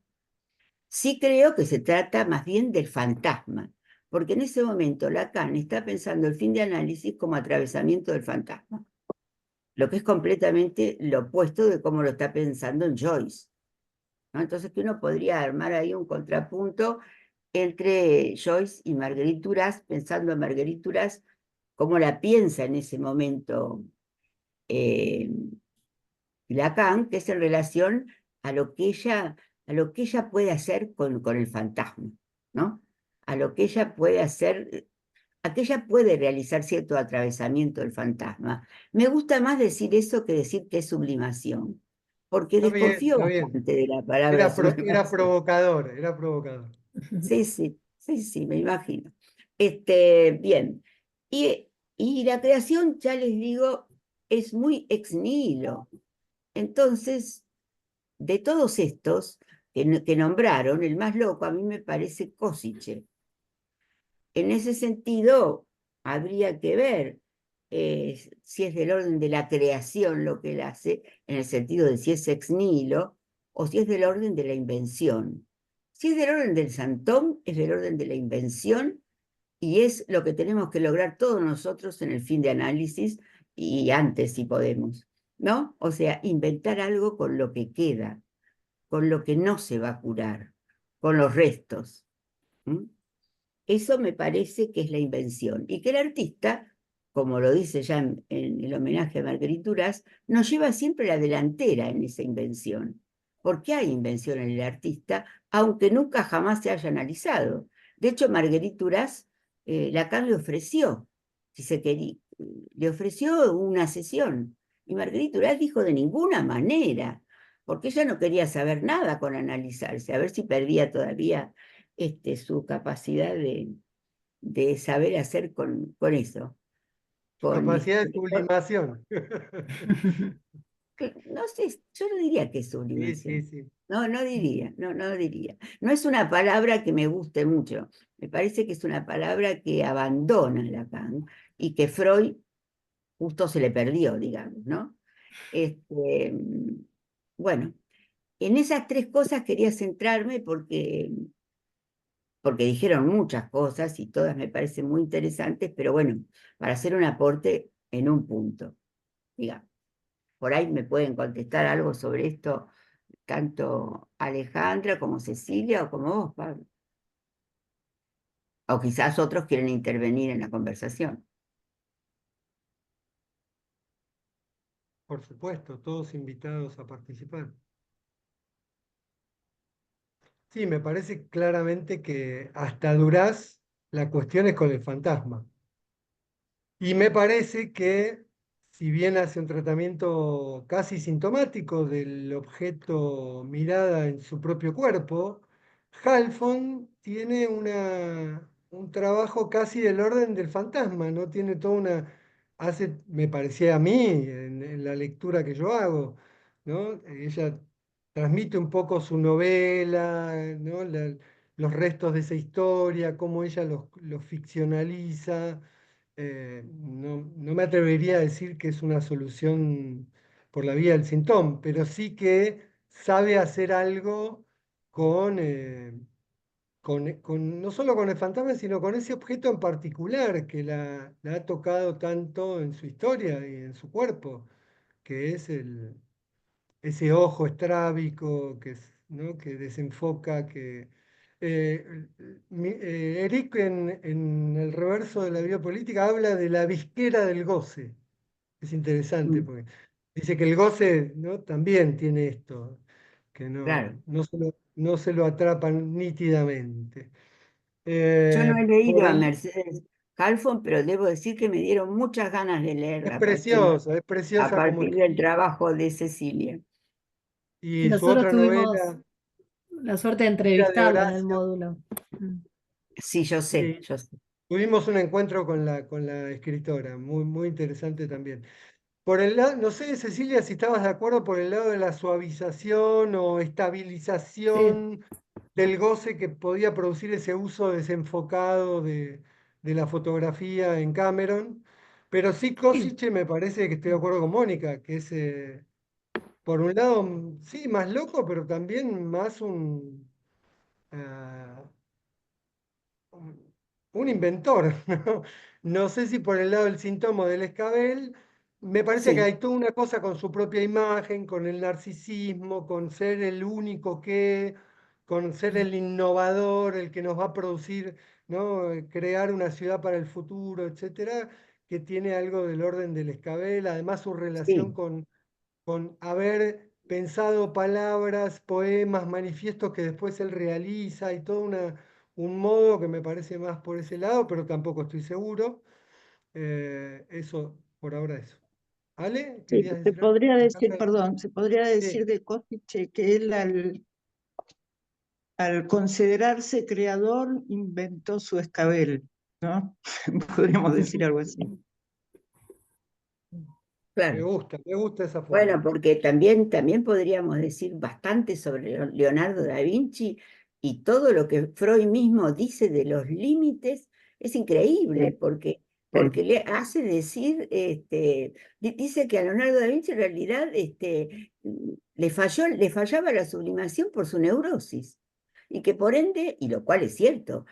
Sí creo que se trata más bien del fantasma, porque en ese momento Lacan está pensando el fin de análisis como atravesamiento del fantasma, lo que es completamente lo opuesto de cómo lo está pensando en Joyce, ¿no? Entonces que uno podría armar ahí un contrapunto entre Joyce y Marguerite Duras, pensando en Marguerite Duras, cómo la piensa en ese momento Lacan, que es en relación a lo que ella puede hacer con el fantasma, ¿no? A lo que ella puede hacer, a que ella puede realizar cierto atravesamiento del fantasma. Me gusta más decir eso que decir que es sublimación, porque Está bien, desconfío está bien. bastante de la palabra Era sublimación. provocador, era provocador. Sí, me imagino. Bien. Y la creación, ya les digo, es muy ex nihilo. Entonces, de todos estos que nombraron, el más loco a mí me parece Košice. En ese sentido, habría que ver si es del orden de la creación lo que él hace, en el sentido de si es ex nihilo, o si es del orden de la invención. Si es del orden del Santón, es del orden de la invención, y es lo que tenemos que lograr todos nosotros en el fin de análisis, y antes si podemos, ¿no? O sea, inventar algo con lo que queda, con lo que no se va a curar, con los restos. Eso me parece que es la invención. Y que el artista, como lo dice ya en el homenaje a Marguerite Duras, nos lleva siempre a la delantera en esa invención. Porque hay invención en el artista, aunque nunca jamás se haya analizado. De hecho, Marguerite Duras, Lacan le ofreció, si se quería, le ofreció una sesión. Y Marguerite Urach dijo de ninguna manera, porque ella no quería saber nada con analizarse, a ver si perdía todavía su capacidad de saber hacer con eso. Su Con, capacidad de sublimación. no sé, yo no diría que es Sí, sí, sublimación. sí. No, no diría, no diría. No es una palabra que me guste mucho. Me parece que es una palabra que abandona Lacan y que Freud justo se le perdió, digamos, ¿no? Bueno, en esas tres cosas quería centrarme porque dijeron muchas cosas y todas me parecen muy interesantes, pero bueno, para hacer un aporte en un punto, digamos. Por ahí me pueden contestar algo sobre esto, tanto Alejandra como Cecilia o como vos, Pablo. O quizás otros quieren intervenir en la conversación. Por supuesto, todos invitados a participar. Sí, me parece claramente que hasta Duraz la cuestión es con el fantasma. Y me parece que, si bien hace un tratamiento casi sintomático del objeto mirada en su propio cuerpo, Halfon tiene un trabajo casi del orden del fantasma, ¿no? Tiene toda una, me parecía a mí, en la lectura que yo hago, ¿no? Ella transmite un poco su novela, ¿no? Los restos de esa historia, cómo ella los ficcionaliza. No me atrevería a decir que es una solución por la vía del síntoma, pero sí que sabe hacer algo no solo con el fantasma, sino con ese objeto en particular que la ha tocado tanto en su historia y en su cuerpo, que es ese ojo estrábico ¿no? Que desenfoca, Eric en el reverso de la biopolítica habla de la visquera del goce. Es interesante Mm, porque dice que el goce, ¿no? También tiene esto, que claro. no se lo atrapan nítidamente. Yo no he leído Por a Mercedes Halfon, pero debo decir que me dieron muchas ganas de leerla es a preciosa como partir del escribe. trabajo de Cecilia. Y su Nosotros otra tuvimos novela, la suerte de Ira de entrevistarla en el Horacio. módulo. Mm. Sí, yo sé, Sí, yo sé. tuvimos un encuentro con la escritora, muy, muy interesante también. Por el lado, no sé, Cecilia, si estabas de acuerdo por el lado de la suavización o Sí, estabilización del goce que podía producir ese uso desenfocado de la fotografía en Cameron. Pero sí, sí. Kosice me parece que estoy de acuerdo con Mónica, que es, por un lado, sí, más loco, pero también más ah, un inventor, ¿no? No sé si por el lado del síntoma del escabel, me parece que Sí, hay toda una cosa con su propia imagen, con el narcisismo, con ser el único que, con ser el innovador, el que nos va a producir, ¿no? Crear una ciudad para el futuro, etcétera, que tiene algo del orden del escabel, además su relación sí, con haber pensado palabras, poemas, manifiestos que después él realiza y todo un modo que me parece más por ese lado, pero tampoco estoy seguro. Eso, por ahora eso. ¿Ale? Sí, ¿Querías se decir algo? podría decir, Acá, perdón, se podría sí, decir de Kostiche que él al considerarse creador inventó su escabel, ¿no? Podríamos decir algo así. claro. me gusta esa Bueno, forma. porque también podríamos decir bastante sobre Leonardo da Vinci y todo lo que Freud mismo dice de los límites es increíble, porque le hace decir, dice que a Leonardo da Vinci en realidad le fallaba la sublimación por su neurosis. Y que por ende, y lo cual es cierto,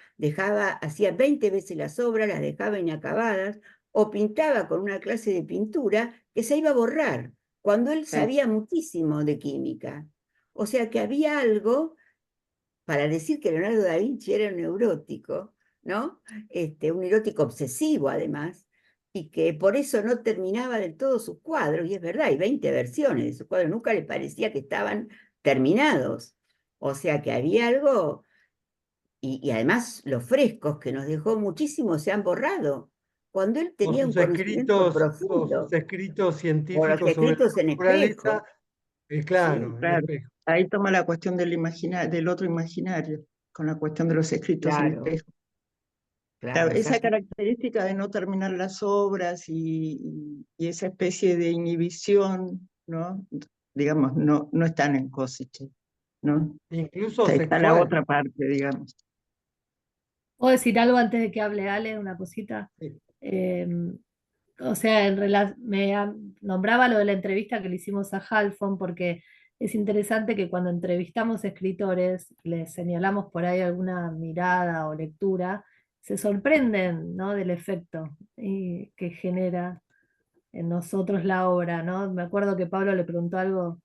hacía 20 veces las obras, las dejaba inacabadas, o pintaba con una clase de pintura que se iba a borrar cuando él sabía muchísimo de química. O sea que había algo para decir que Leonardo da Vinci era un neurótico, ¿no? Un neurótico obsesivo además, y que por eso no terminaba del todo sus cuadros, y es verdad, hay 20 versiones de sus cuadros, nunca le parecía que estaban terminados. O sea que había algo, y además los frescos que nos dejó muchísimo se han borrado. cuando él O tenía un conocimiento o sus profundo, escritos o los científicos sobre la escritos en naturaleza, espejo. Sí, claro, el Claro, espejo. ahí toma la cuestión del otro imaginario, con la cuestión de los escritos en claro, espejo. Claro, claro, esa exacto. característica de no terminar las obras y esa especie de inhibición, ¿no? Digamos, no están en Košice, ¿no? Incluso Está la sexual. otra parte, digamos. ¿Puedo decir algo antes de que hable Ale, una cosita? Sí. Em, o sea, nombraba lo de la entrevista que le hicimos a Halfon porque es interesante que cuando entrevistamos escritores, les señalamos por ahí alguna mirada o lectura, se sorprenden, ¿no? Del efecto que genera en nosotros la obra, ¿no? Me acuerdo que Pablo le preguntó algo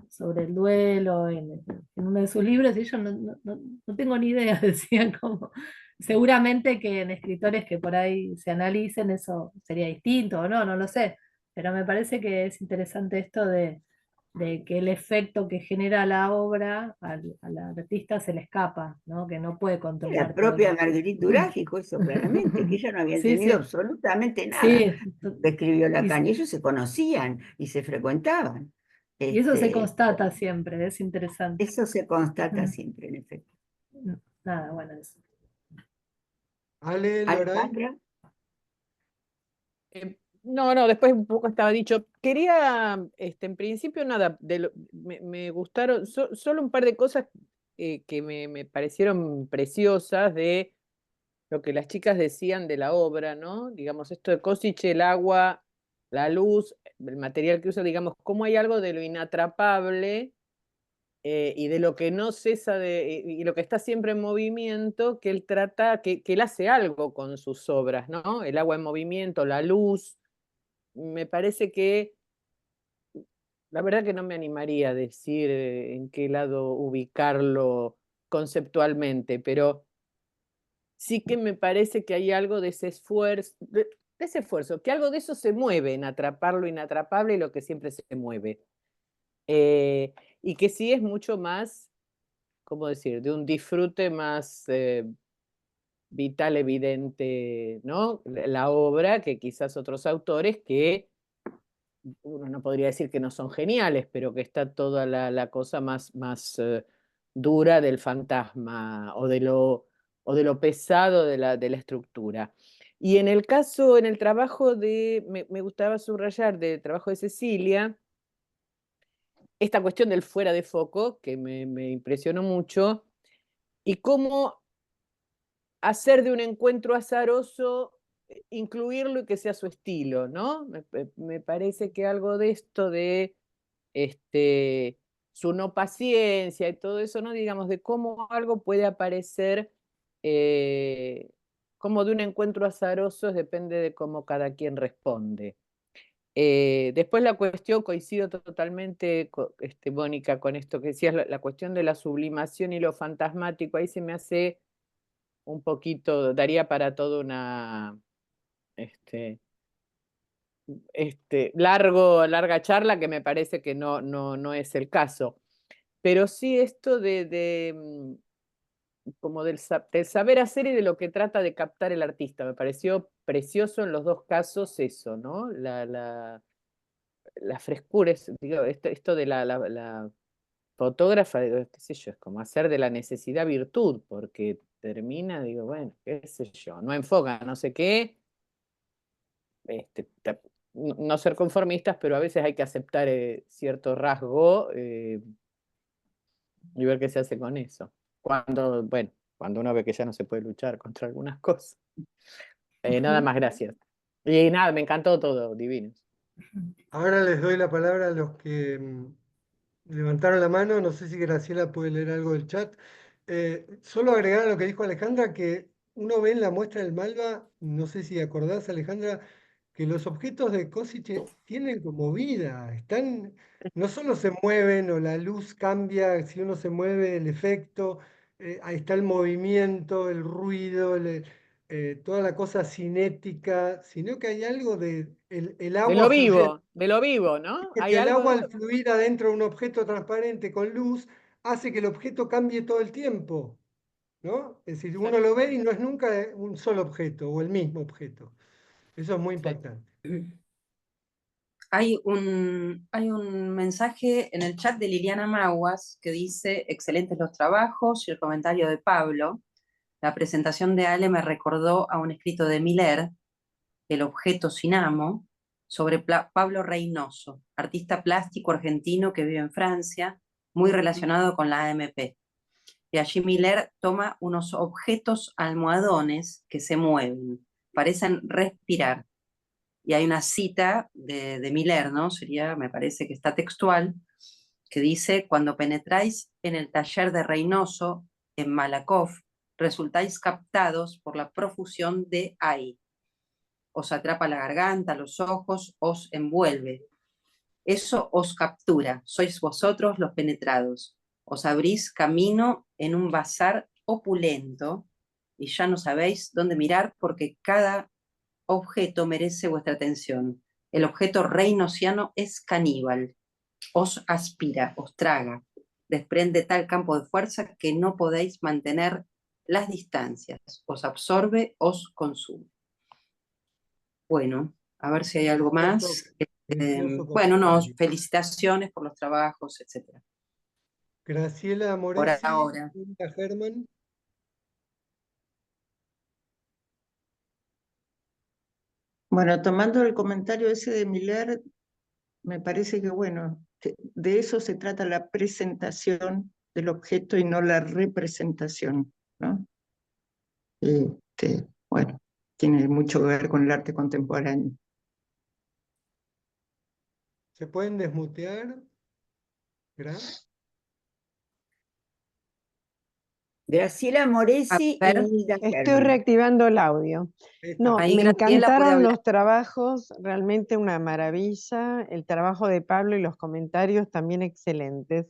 sobre el duelo en uno de sus libros, y yo no tengo ni idea, decían como, seguramente que en escritores que por ahí se analicen eso sería distinto o no lo sé, pero me parece que es interesante esto de que el efecto que genera la obra al artista se le escapa, ¿no? Que no puede La controlar todo propia eso. Marguerite Duras dijo eso claramente, que ella no había Sí, entendido sí, absolutamente nada sí. que escribió Y, Lacan, y ellos se conocían y se frecuentaban. y eso se Este, constata siempre, es interesante. eso se constata Mm. siempre, en efecto. Nada, bueno, eso. Ale, Loray. Alejandra, No, después un poco estaba dicho. Quería, en principio, nada, me gustaron solo un par de cosas que me parecieron preciosas de lo que las chicas decían de la obra, ¿no? Digamos, esto de Košice, el agua, la luz, el material que usa, digamos, cómo hay algo de lo inatrapable y de lo que no cesa y lo que está siempre en movimiento, que él trata, que él hace algo con sus obras, ¿no? El agua en movimiento, la luz. Me parece que la verdad que no me animaría a decir en qué lado ubicarlo conceptualmente, pero sí que me parece que hay algo de ese esfuerzo, de ese esfuerzo, que algo de eso se mueve en atrapar lo inatrapable y lo que siempre se mueve. Eh, y que sí es mucho más, ¿cómo decir?, de un disfrute más vital, evidente, ¿no? La obra que quizás otros autores que uno no podría decir que no son geniales, pero que está toda la cosa más dura del fantasma o de lo pesado de la estructura. Y en el caso, en el trabajo me gustaba subrayar del trabajo de Cecilia, esta cuestión del fuera de foco, que me impresionó mucho, y cómo hacer de un encuentro azaroso, incluirlo y que sea su estilo, ¿no? Me parece que algo de esto de su no paciencia y todo eso, ¿no? Digamos, de cómo algo puede aparecer eh, como de un encuentro azaroso, depende de cómo cada quien responde. Después la cuestión, coincido totalmente, Mónica, con esto que decías, la cuestión de la sublimación y lo fantasmático, ahí se me hace un poquito, daría para toda una larga charla que me parece que no es el caso. Pero sí esto como del saber hacer y de lo que trata de captar el artista. Me pareció precioso en los dos casos eso, ¿no? La frescura, digo, esto de la fotógrafa, digo, qué sé yo, es como hacer de la necesidad virtud, porque termina, digo, bueno, qué sé yo, no enfoca, no sé qué, no ser conformistas, pero a veces hay que aceptar cierto rasgo y ver qué se hace con eso. Bueno, cuando uno ve que ya no se puede luchar contra algunas cosas. Nada más, gracias. Y nada, me encantó todo, divinos. Ahora les doy la palabra a los que levantaron la mano. No sé si Graciela puede leer algo del chat. Solo agregar a lo que dijo Alejandra, que uno ve en la muestra del Malva, no sé si acordás, Alejandra, que los objetos de Košice tienen como vida, no solo se mueven o la luz cambia, si uno se mueve, el efecto, ahí está el movimiento, el ruido, toda la cosa cinética, sino que hay algo de el agua fluyendo. De lo vivo, ¿no? Hay Porque el algo agua de al eso. fluir adentro de un objeto transparente con luz hace que el objeto cambie todo el tiempo, ¿no? Es decir, uno lo ve y no es nunca un solo objeto o el mismo objeto. Eso es muy Sí. impactante. Hay un mensaje en el chat de Liliana Maguas que dice, excelentes los trabajos, y el comentario de Pablo. La presentación de Ale me recordó a un escrito de Miller, El objeto sin amo, sobre Pablo Reynoso, artista plástico argentino que vive en Francia, muy relacionado con la AMP. Y allí Miller toma unos objetos almohadones que se mueven, parecen respirar. Y hay una cita de Miller, ¿no? Sería, me parece que está textual, que dice, cuando penetráis en el taller de Reynoso, en Malakoff, resultáis captados por la profusión de ahí. Os atrapa la garganta, los ojos, os envuelve. Eso os captura, sois vosotros los penetrados. Os abrís camino en un bazar opulento y ya no sabéis dónde mirar porque cada objeto merece vuestra atención. El objeto reinosiano es caníbal, os aspira, os traga, desprende tal campo de fuerza que no podéis mantener las distancias, os absorbe, os consume. Bueno, a ver si hay algo más. Precioso Bueno, no, comentario. felicitaciones por los trabajos, etc. Graciela Por Moresi, ahora. Linda Herman. Bueno, tomando el comentario ese de Miller, me parece que, bueno, que de eso se trata la presentación del objeto y no la representación, ¿no? Bueno, tiene mucho que ver con el arte contemporáneo. ¿Se pueden desmutear? Graciela A Moresi y ver, Nilda Estoy Herman. reactivando el audio. No, ahí me Graciela puede encantaron hablar. los trabajos, realmente una maravilla. El trabajo de Pablo y los comentarios también excelentes.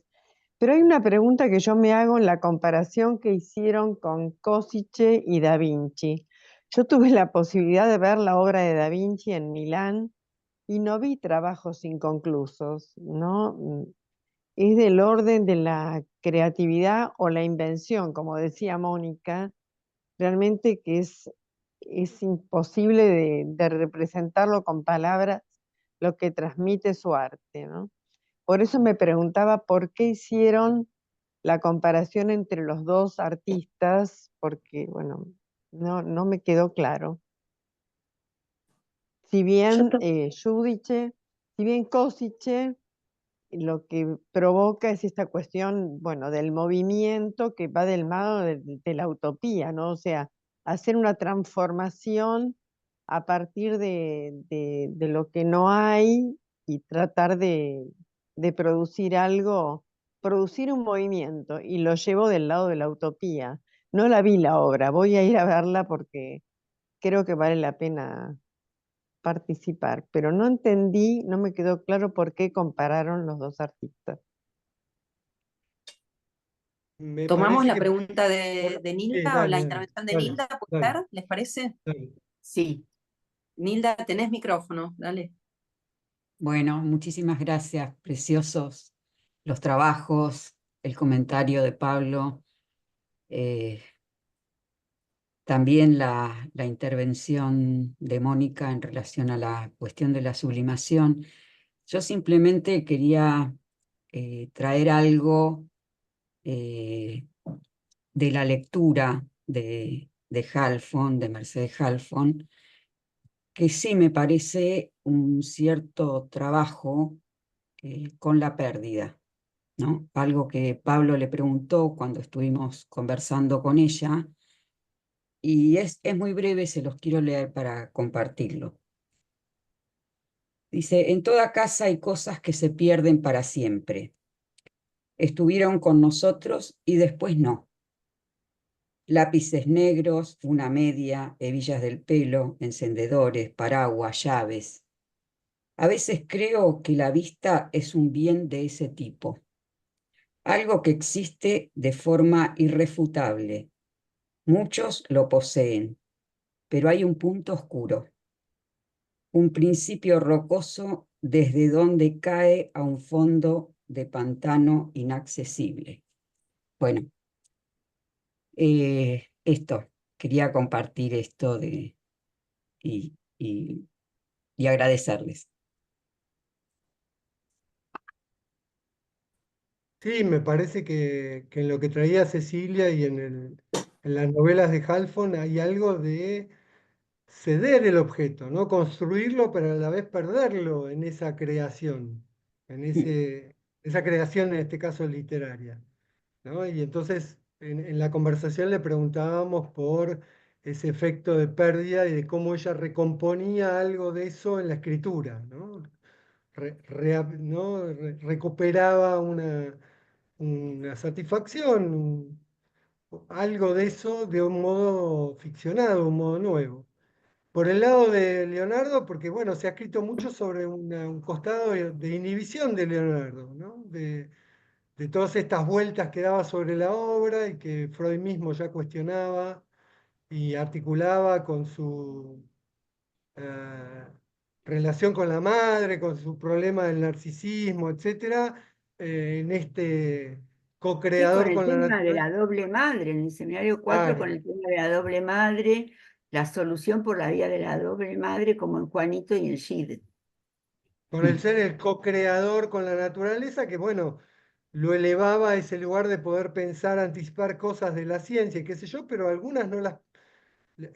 Pero hay una pregunta que yo me hago en la comparación que hicieron con Kossice y Da Vinci. Yo tuve la posibilidad de ver la obra de Da Vinci en Milán y no vi trabajos inconclusos, ¿no? Es del orden de la creatividad o la invención, como decía Mónica, realmente que es imposible de representarlo con palabras lo que transmite su arte, ¿no? Por eso me preguntaba por qué hicieron la comparación entre los dos artistas, porque, bueno, no me quedó claro. Si bien si bien Kossice lo que provoca es esta cuestión, bueno, del movimiento que va del lado de la utopía, ¿no? O sea, hacer una transformación a partir de lo que no hay y tratar de producir algo, producir un movimiento, y lo llevo del lado de la utopía. No la vi la obra, voy a ir a verla porque creo que vale la pena participar, pero no entendí, no me quedó claro por qué compararon los dos artistas. Me tomamos parece la que... pregunta de Sí, Nilda o la intervención de dale, Nilda, ¿puede dale, ser? ¿Les parece? dale. Sí. Nilda, tenés micrófono, dale. Bueno, muchísimas gracias, preciosos los trabajos, el comentario de Pablo, también la intervención de Mónica en relación a la cuestión de la sublimación. Yo simplemente quería traer algo de la lectura de Halfon, de Mercedes Halfon, que sí me parece un cierto trabajo con la pérdida, ¿no? Algo que Pablo le preguntó cuando estuvimos conversando con ella, y es muy breve, se los quiero leer para compartirlo. Dice, en toda casa hay cosas que se pierden para siempre. Estuvieron con nosotros y después no. Lápices negros, una media, hebillas del pelo, encendedores, paraguas, llaves. A veces creo que la vista es un bien de ese tipo. Algo que existe de forma irrefutable. Muchos lo poseen, pero hay un punto oscuro, un principio rocoso desde donde cae a un fondo de pantano inaccesible. Bueno, quería compartir esto y y agradecerles. Sí, me parece que en lo que traía Cecilia y en las novelas de Halfon hay algo de ceder el objeto, ¿no? Construirlo, pero a la vez perderlo en esa creación, esa creación en este caso literaria, ¿no? Y entonces en la conversación le preguntábamos por ese efecto de pérdida y de cómo ella recomponía algo de eso en la escritura, ¿no? Recuperaba una satisfacción, algo de eso de un modo ficcionado, un modo nuevo. Por el lado de Leonardo, porque bueno, se ha escrito mucho sobre un costado de inhibición de Leonardo, ¿no? De todas estas vueltas que daba sobre la obra y que Freud mismo ya cuestionaba y articulaba con su eh, relación con la madre, con su problema del narcisismo, etcétera, en este Sí, con co-creador el con la tema de naturaleza. la doble madre, en el seminario 4, con Claro, el tema de la doble madre, la solución por la vía de la doble madre, como en Juanito y en Gide. con el ser el co-creador con la naturaleza, que bueno, lo elevaba a ese lugar de poder pensar, anticipar cosas de la ciencia, y qué sé yo, pero algunas no las,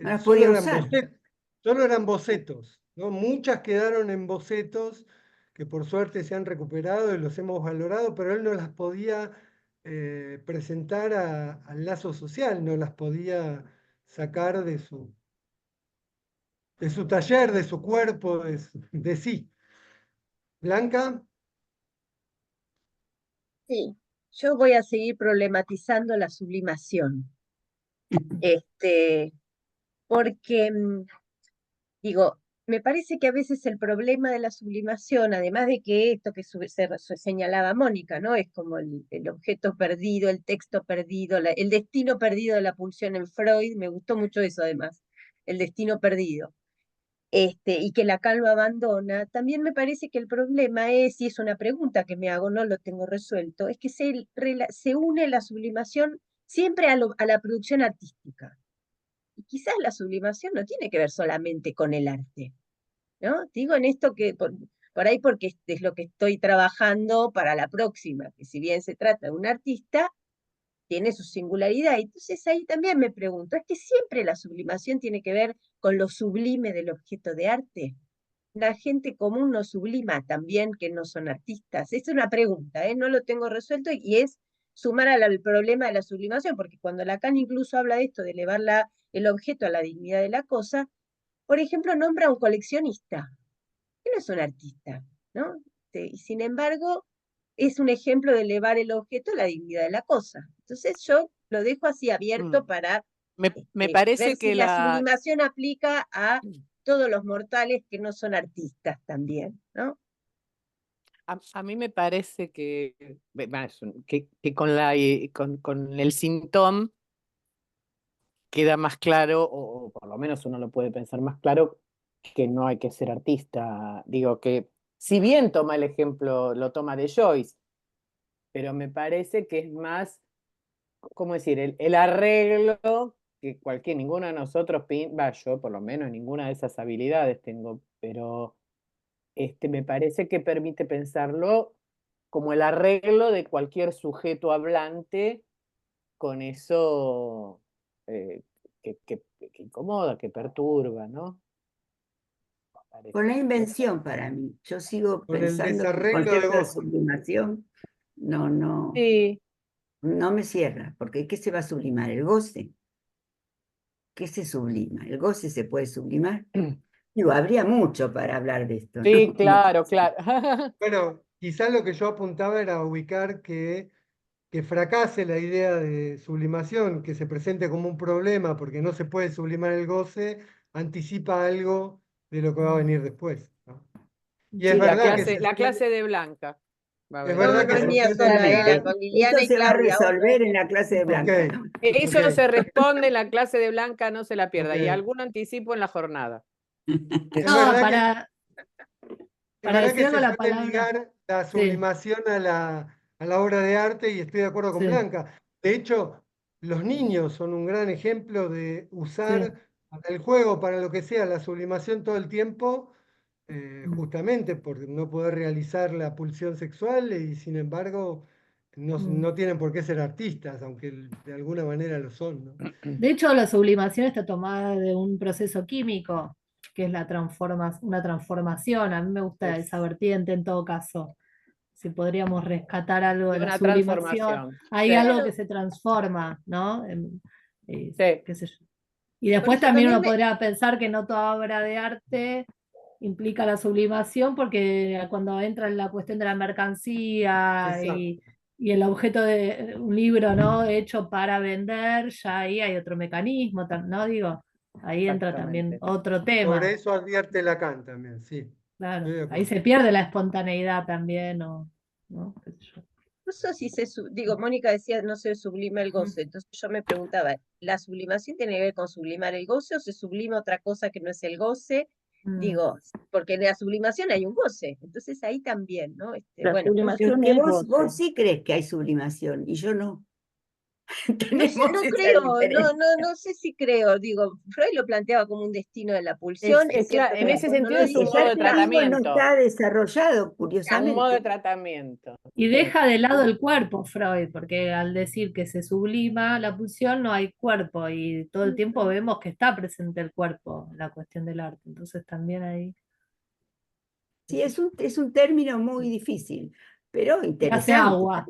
No las solo podía eran usar. bocetos, solo eran bocetos, ¿no? Muchas quedaron en bocetos que por suerte se han recuperado y los hemos valorado, pero él no las podía presentar al lazo social, no las podía sacar de su taller, de su cuerpo, de sí. Blanca, Sí, yo voy a seguir problematizando la sublimación, porque digo, me parece que a veces el problema de la sublimación, además de que esto que se señalaba Mónica, ¿no? Es como el objeto perdido, el texto perdido, el destino perdido de la pulsión en Freud, me gustó mucho eso además, el destino perdido. Y que Lacan lo abandona, también me parece que el problema es, y es una pregunta que me hago, no lo tengo resuelto, es que se une la sublimación siempre a la producción artística. Y quizás la sublimación no tiene que ver solamente con el arte, ¿no? Digo en esto que por ahí porque es lo que estoy trabajando para la próxima, que si bien se trata de un artista, tiene su singularidad. Entonces ahí también me pregunto, ¿es que siempre la sublimación tiene que ver con lo sublime del objeto de arte? La gente común no sublima también que no son artistas. Es una pregunta, no lo tengo resuelto y es sumar al problema de la sublimación, porque cuando Lacan incluso habla de esto, de elevar el objeto a la dignidad de la cosa, por ejemplo, nombra a un coleccionista, que no es un artista, ¿no? Y sin embargo, es un ejemplo de elevar el objeto a la dignidad de la cosa. Entonces yo lo dejo así abierto para Me ver parece si que la sublimación aplica a todos los mortales que no son artistas también, ¿no? a mí me parece que, que con el síntoma queda más claro, o por lo menos uno lo puede pensar más claro, que no hay que ser artista. Digo que, si bien toma el ejemplo, lo toma de Joyce, pero me parece que es más, ¿cómo decir? El arreglo que ninguno de nosotros, yo por lo menos ninguna de esas habilidades tengo, pero me parece que permite pensarlo como el arreglo de cualquier sujeto hablante con eso que incomoda, que perturba, ¿no? Con la Parece. invención para mí. Yo sigo con el pensando que el desarreglo de concepto de voz. sublimación no Sí, me cierra, porque ¿qué se va a sublimar? El goce. ¿Qué se sublima? ¿El goce se puede sublimar? Digo, habría mucho para hablar de esto, ¿no? sí, claro, claro. Bueno, quizás lo que yo apuntaba era ubicar que fracase la idea de sublimación, que se presente como un problema porque no se puede sublimar el goce, anticipa algo de lo que va a venir después, ¿no? Y es Sí, verdad que la clase de Blanca va a es venir. No, verdad no que es mía Cecilia sola, Milgar, con Esto Liliana y se va a Claudia, otra. resolver en la clase de ok, Blanca, ¿no? Eso ok, se responde en la clase de Blanca, no se la pierda. Y ok. algún anticipo en la jornada. Es No, verdad que es para verdad decir que algo se la suele palabra. ligar la Sí, sublimación a la obra de arte y estoy de acuerdo con sí, Blanca. De hecho, los niños son un gran ejemplo de sí. usar para el juego, para lo que sea, la sublimación todo el tiempo, justamente por no poder realizar la pulsión sexual y sin embargo no tienen por qué ser artistas, aunque de alguna manera lo son, ¿no? De hecho, la sublimación está tomada de un proceso químico, que es una transformación. A mí me gusta esa vertiente en todo caso. Si podríamos rescatar algo de De la una sublimación, transformación. hay Sí. algo Claro. que se transforma, ¿no? Sí. Qué sé yo. Y Por después eso también también uno podría pensar que no toda obra de arte implica la sublimación, porque cuando entra en la cuestión de la mercancía y el objeto de un libro, ¿no? Hecho para vender, ya ahí hay otro mecanismo, ¿no? Digo, ahí entra también Exactamente. otro Sobre tema, eso advierte Lacan también, sí. claro. Estoy de Ahí acuerdo. se pierde la espontaneidad también, ¿no? ¿Qué sé yo? incluso si digo, Mónica decía no se sublima el goce, entonces yo me preguntaba, ¿la sublimación tiene que ver con sublimar el goce o se sublima otra cosa que no es el goce? Digo, porque en la sublimación hay un goce, entonces ahí también, ¿no? La Bueno, Pero es sublimación que es vos goce. sí crees que hay sublimación y yo no. no Tenemos no esa creo, diferencia. no sé si creo, digo, Freud lo planteaba como un destino de la pulsión, es cierto En que ese después no sentido lo es un dice, modo de El testigo no tratamiento. está desarrollado, Un modo curiosamente. de tratamiento. Y Sí. deja de lado el cuerpo, Freud, porque al decir que se sublima la pulsión no hay cuerpo y todo el tiempo vemos que está presente el cuerpo en la cuestión del arte. Entonces también ahí Sí, es un término muy difícil, pero que hace interesante. agua,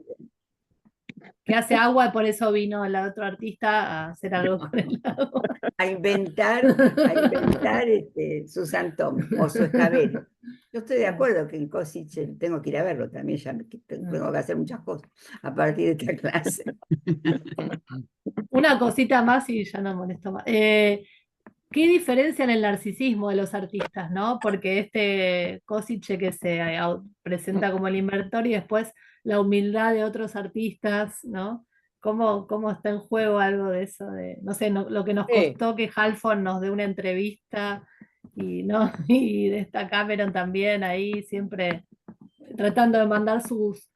que hace agua y por eso vino el otro artista a hacer algo con el agua. A inventar Susan Tom o su escabel. Yo estoy de acuerdo que en Cosiche tengo que ir a verlo también, ya tengo que hacer muchas cosas a partir de esta clase. Una cosita más y ya no molesto más. ¿Qué diferencian el narcisismo de los artistas, no? Porque este Cosiche que se presenta como el inventor y después la humildad de otros artistas, ¿no? ¿Cómo está en juego algo de eso? No sé, lo que nos Sí. costó que Halfon nos dé una entrevista y, ¿no? Y de esta Cameron también ahí siempre tratando de mandar sus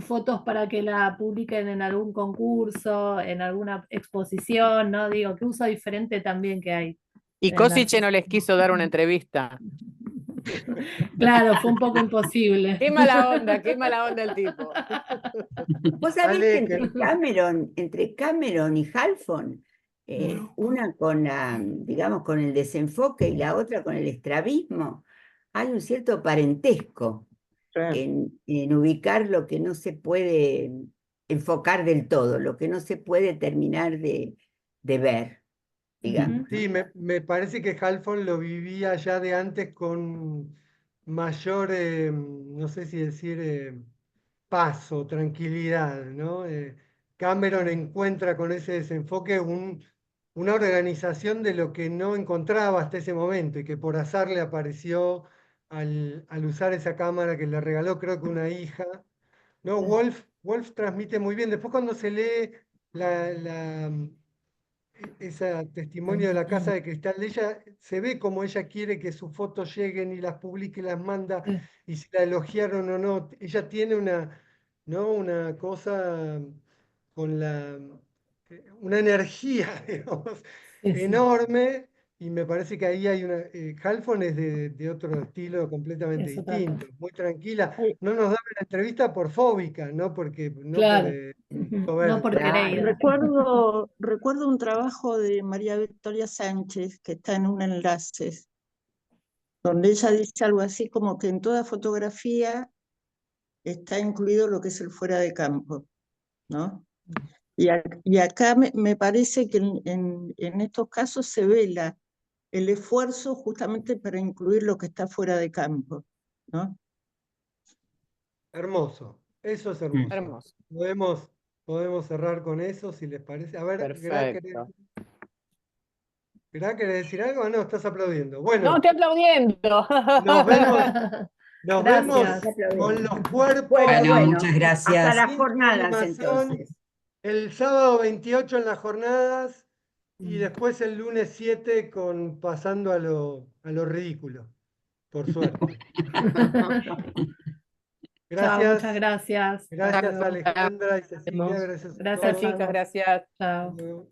fotos para que la publiquen en algún concurso, en alguna exposición, ¿no? Digo, qué uso diferente también que hay. Y Cosiche no les quiso dar una entrevista. Claro, fue un poco imposible. Qué mala onda el tipo. Vos sabés Ale, que entre Cameron y Halfon, una con digamos, con el desenfoque y la otra con el estrabismo, hay un cierto parentesco Claro. en ubicar lo que no se puede enfocar del todo, lo que no se puede terminar de ver, digamos. sí, me parece que Halfon lo vivía ya de antes con mayor, no sé si decir, paz o tranquilidad, ¿no? Cameron encuentra con ese desenfoque una organización de lo que no encontraba hasta ese momento y que por azar le apareció al usar esa cámara que le regaló creo que una hija. No, Wolf transmite muy bien. Después cuando se lee ese testimonio de la casa de cristal de ella, se ve como ella quiere que sus fotos lleguen y las publique y las manda, y si la elogiaron o no. Ella tiene ¿no? Una cosa con una energía, digamos, Sí, sí. enorme, y me parece que ahí hay una. Halfon es de otro estilo completamente Es otra distinto, cosa. muy tranquila. Ay, No nos da una entrevista por fóbica, no porque no por Claro. No soberbia. por Claro. querer. recuerdo un trabajo de María Victoria Sánchez que está en un enlace, donde ella dice algo así como que en toda fotografía está incluido lo que es el fuera de campo, ¿no? Y acá me parece que en estos casos se ve el esfuerzo justamente para incluir lo que está fuera de campo, ¿no? Hermoso, eso es hermoso. Hermoso. Podemos cerrar con eso, si les parece. A ver, Perfecto. Gra, ¿querés decir algo? Ah, no, estás aplaudiendo. No, Bueno, estoy aplaudiendo. nos vemos Gracias. con los cuerpos Bueno, Bueno, muchas hasta gracias. las sin jornadas sublimación entonces. el sábado 28 en las jornadas y Mm. después el lunes 7 pasando a lo ridículo, por suerte. Chao, muchas Gracias, gracias. gracias Alejandra y Cecilia, Vemos. gracias a Gracias, todos. Chicas, Chao. gracias. Chao. Hasta luego.